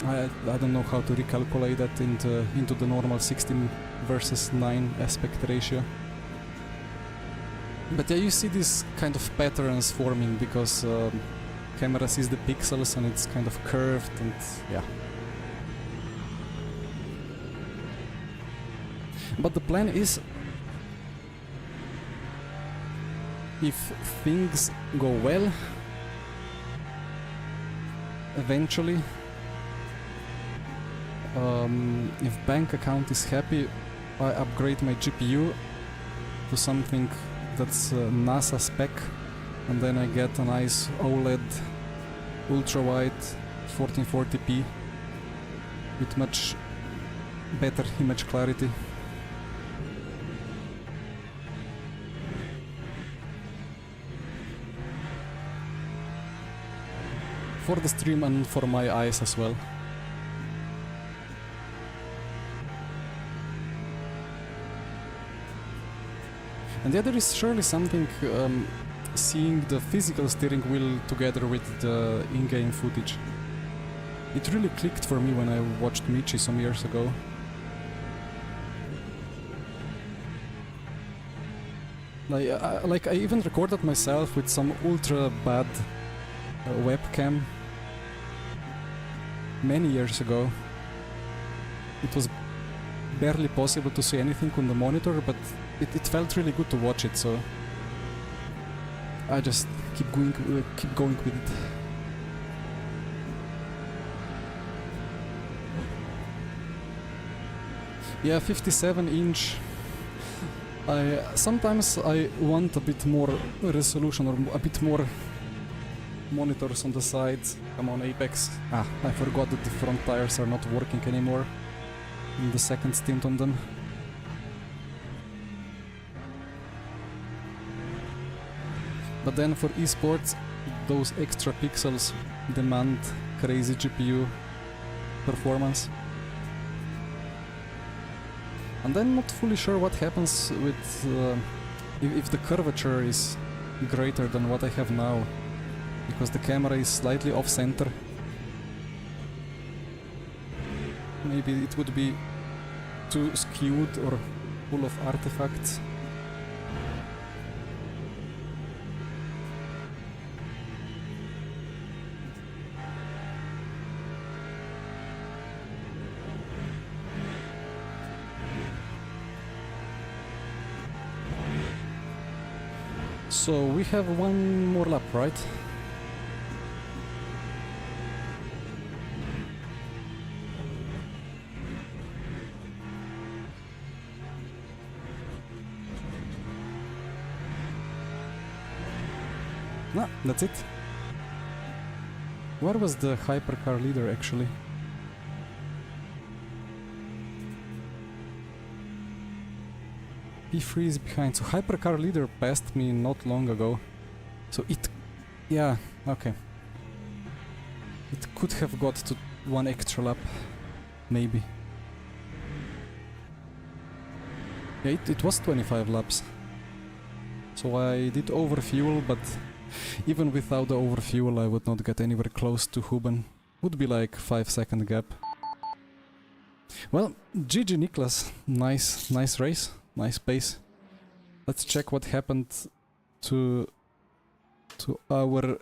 I don't know how to recalculate that into the normal 16 versus 9 aspect ratio. But yeah, you see these kind of patterns forming because camera sees the pixels and it's kind of curved and yeah. But the plan is, if things go well, eventually, if bank account is happy, I upgrade my GPU to something that's NASA spec, and then I get a nice OLED ultra-wide 1440p with much better image clarity. For the stream and for my eyes as well. And yeah, there is surely something seeing the physical steering wheel together with the in-game footage. It really clicked for me when I watched Michi some years ago. Like I even recorded myself with some ultra bad webcam many years ago. It was barely possible to see anything on the monitor, but it felt really good to watch it, so I just keep going with it. Yeah, 57-inch. Sometimes I want a bit more resolution or a bit more monitors on the sides. Come on, Apex. I forgot that the front tires are not working anymore in the second stint on them. But then for esports, those extra pixels demand crazy GPU performance. And I'm not fully sure what happens with if the curvature is greater than what I have now, because the camera is slightly off-center. Maybe it would be too skewed or full of artifacts. So we have one more lap, right? No, that's it. Where was the hypercar leader actually? P3 is behind, so hypercar leader passed me not long ago. So it... yeah, okay. It could have got to one extra lap, maybe. Yeah, it was 25 laps. So I did overfuel, but even without the overfuel I would not get anywhere close to Huben. Would be like 5-second gap. Well, GG Niklas, nice race. Nice pace. Let's check what happened to our...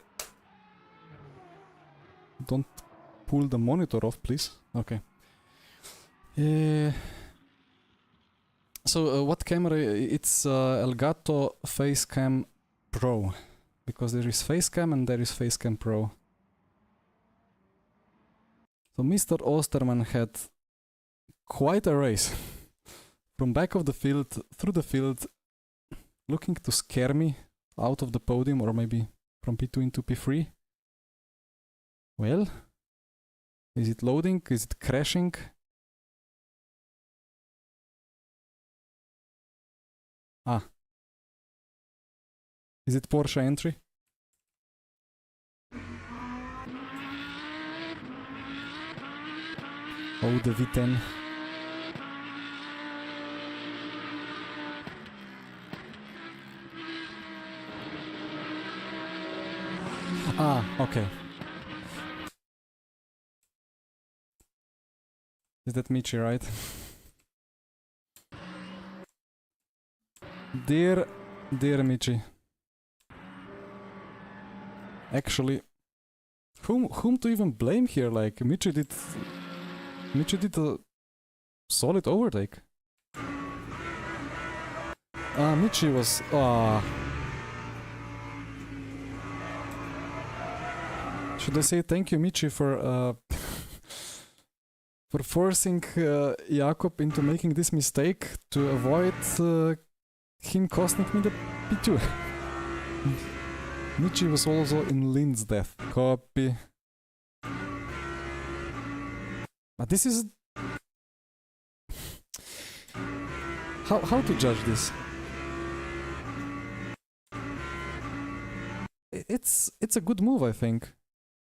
Don't pull the monitor off, please. Okay. So what camera? It's Elgato Facecam Pro, because there is Facecam and there is Facecam Pro. So Mr. Osterman had quite a race. From back of the field, through the field, looking to scare me out of the podium, or maybe from P2 into P3. Well, is it loading? Is it crashing? Ah. Is it Porsche entry? Oh, the V10. Ah, okay. Is that Michi, right? Dear Michi. Actually, whom to even blame here? Like, Michi did a solid overtake. Michi was... Should I say thank you, Michi, for for forcing Jakob into making this mistake to avoid him costing me the P2. Michi was also in Lind's death. Copy. But this is... How to judge this? It's a good move, I think.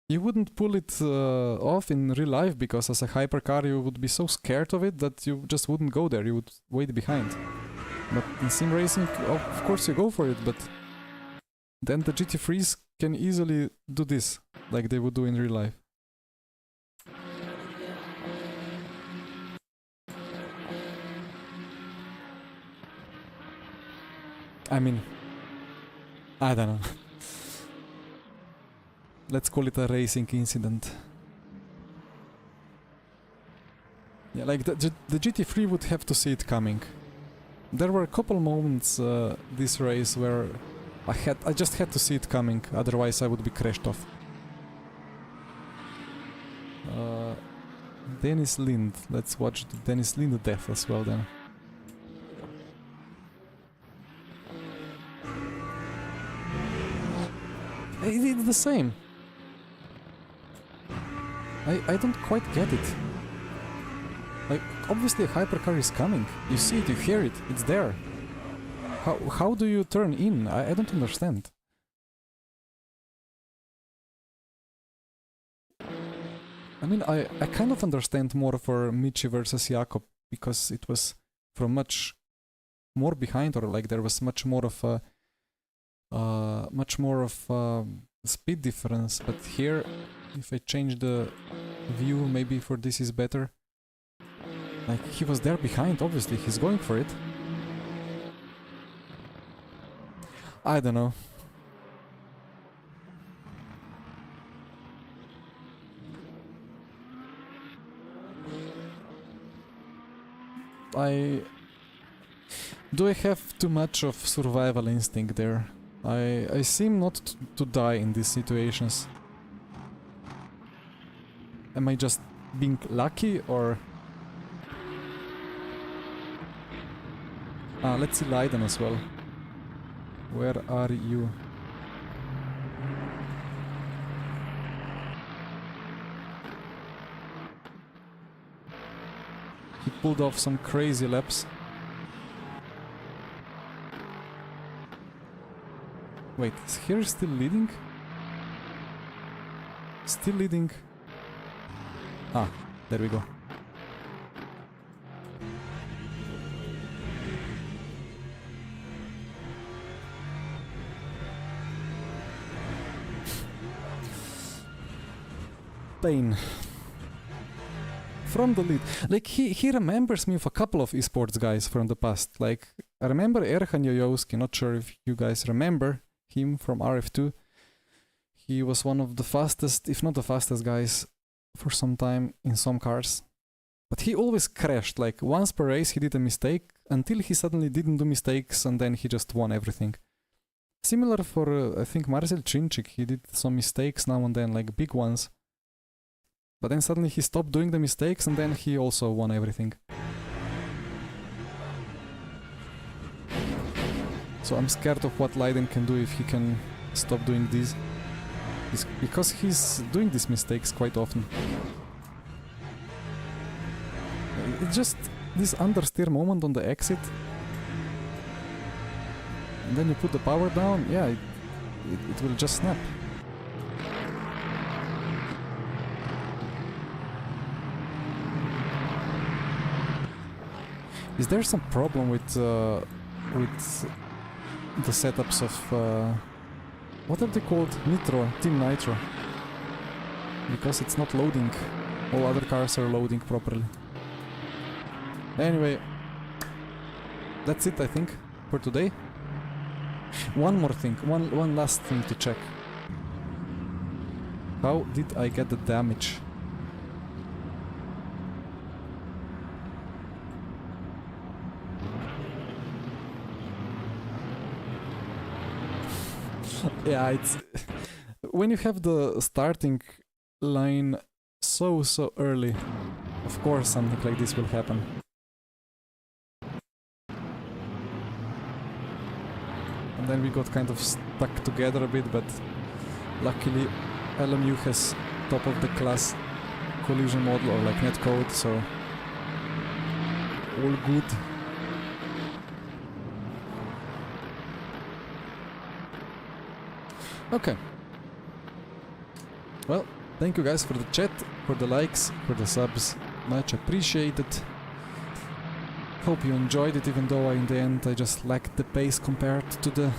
You wouldn't pull it off in real life because as a hypercar you would be so scared of it that you just wouldn't go there, you would wait behind. But in sim racing, of course you go for it, but then the GT3s can easily do this, like they would do in real life. I mean, I don't know. Let's call it a racing incident. Yeah, like the GT3 would have to see it coming. There were a couple moments this race where I just had to see it coming, otherwise I would be crashed off. Dennis Lind. Let's watch the Dennis Lind death as well then. It's the same. I don't quite get it. Like, obviously a hypercar is coming. You see it, you hear it, it's there. How do you turn in? I don't understand. I mean, I kind of understand more for Michi versus Jakob, because it was from much more behind, or like there was much more of a speed difference. But here, if I change the view, maybe for this is better. Like, he was there behind, obviously, he's going for it. I don't know. Do I have too much of survival instinct there? I seem not to die in these situations. Am I just being lucky, or... let's see LYDEN as well. Where are you? He pulled off some crazy laps. Wait, is here still leading? Still leading. Ah, there we go. Pain. From the lead. Like, he remembers me of a couple of esports guys from the past. Like, I remember Erhan Jojowski, not sure if you guys remember him from RF2. He was one of the fastest, if not the fastest guys for some time in some cars. But he always crashed. Like, once per race he did a mistake, until he suddenly didn't do mistakes, and then he just won everything. Similar for, I think, Marcel Cinczyk. He did some mistakes now and then, like big ones. But then suddenly he stopped doing the mistakes and then he also won everything. So I'm scared of what LYDEN can do if he can stop doing these. Because he's doing these mistakes quite often. It's just this understeer moment on the exit. And then you put the power down, yeah, it will just snap. Is there some problem with the setups of what are they called? Nitro, Team Nitro. Because it's not loading. All other cars are loading properly. Anyway, that's it I think for today. One more thing, one last thing to check. How did I get the damage? Yeah, it's when you have the starting line so early, of course something like this will happen. And then we got kind of stuck together a bit, but luckily LMU has top of the class collision model or like netcode, so all good. Okay. Well, thank you guys for the chat, for the likes, for the subs. Much appreciated. Hope you enjoyed it, even though in the end I just lacked the pace compared to the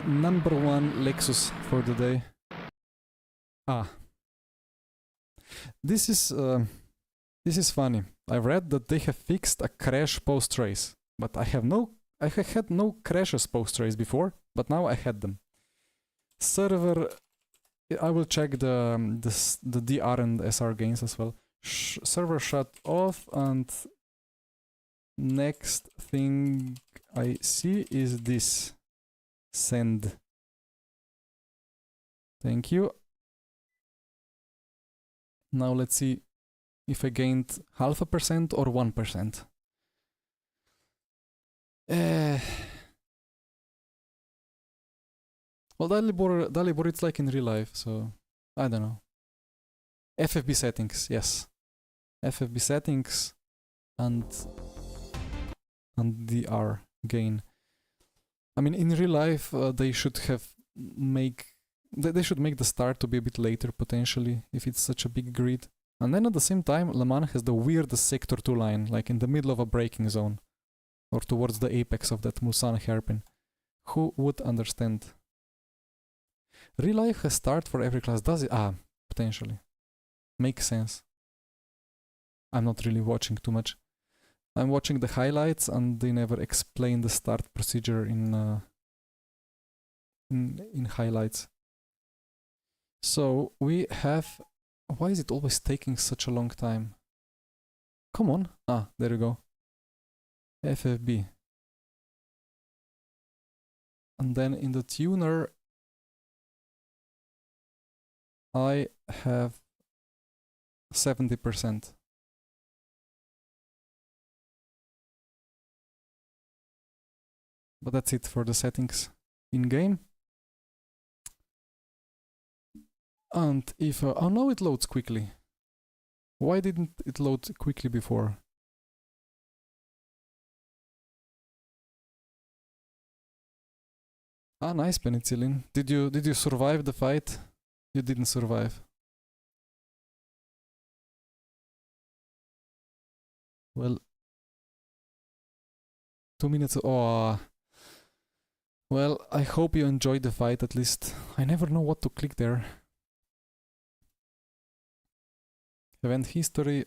number one Lexus for the day. Ah. This is funny. I read that they have fixed a crash post-race, but I had no crashes post-race before, but now I had them. Server, I will check the DR and SR gains as well. Server shut off, and next thing I see is this. Send. Thank you. Now let's see if I gained 0.5% or 1%. Well, Dalibor, it's like in real life, so I don't know. FFB settings, yes. FFB settings and DR gain. I mean, in real life, they should make the start to be a bit later potentially if it's such a big grid. And then at the same time, Le Mans has the weirdest sector 2 line, like in the middle of a braking zone, or towards the apex of that Mulsanne hairpin. Who would understand? Real life has start for every class, does it? Ah, potentially. Makes sense. I'm not really watching too much. I'm watching the highlights and they never explain the start procedure in highlights. So we have... Why is it always taking such a long time? Come on. Ah, there you go. FFB. And then in the tuner I have 70%. But that's it for the settings in game. And if oh no, it loads quickly. Why didn't it load quickly before? Ah, nice penicillin. Did you survive the fight? You didn't survive. Well, 2 minutes. Oh. Well, I hope you enjoyed the fight at least. I never know what to click there. Event history.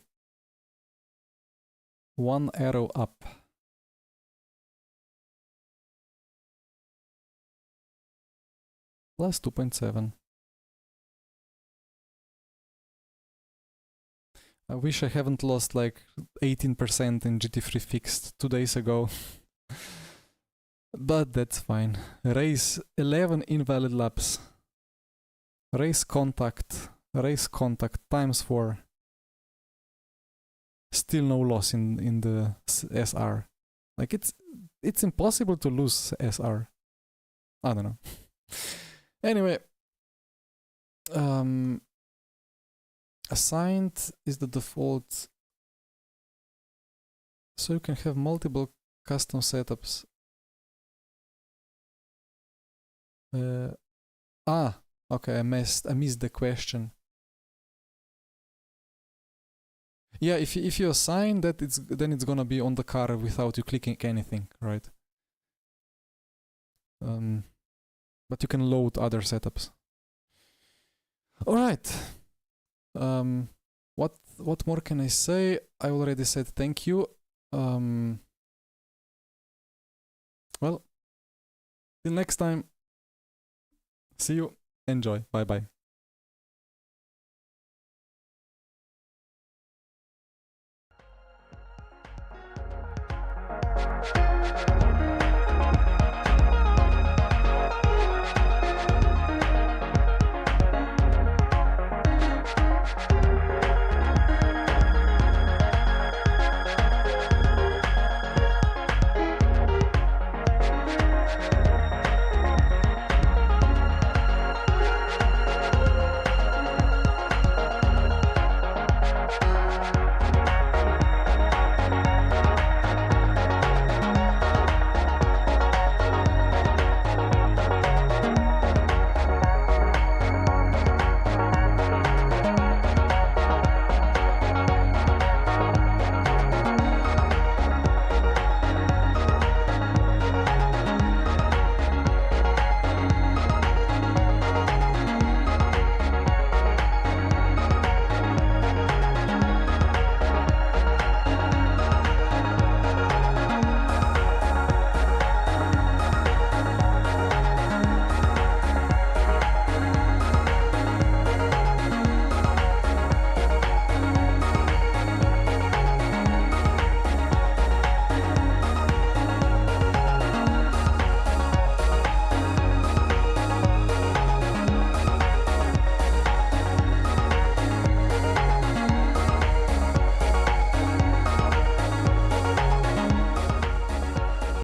1 arrow up. Plus 2.7. I wish I haven't lost like 18% in GT3 fixed 2 days ago. But that's fine. Race 11 invalid laps. Race contact times 4. still no loss in the SR. Like it's impossible to lose SR. I don't know. Anyway, assigned is the default, so you can have multiple custom setups. Okay, I missed the question. Yeah, if you assign that, then it's gonna be on the car without you clicking anything, right? But you can load other setups. All right. What more can I say? I already said thank you. Well, till next time. See you. Enjoy. Bye bye.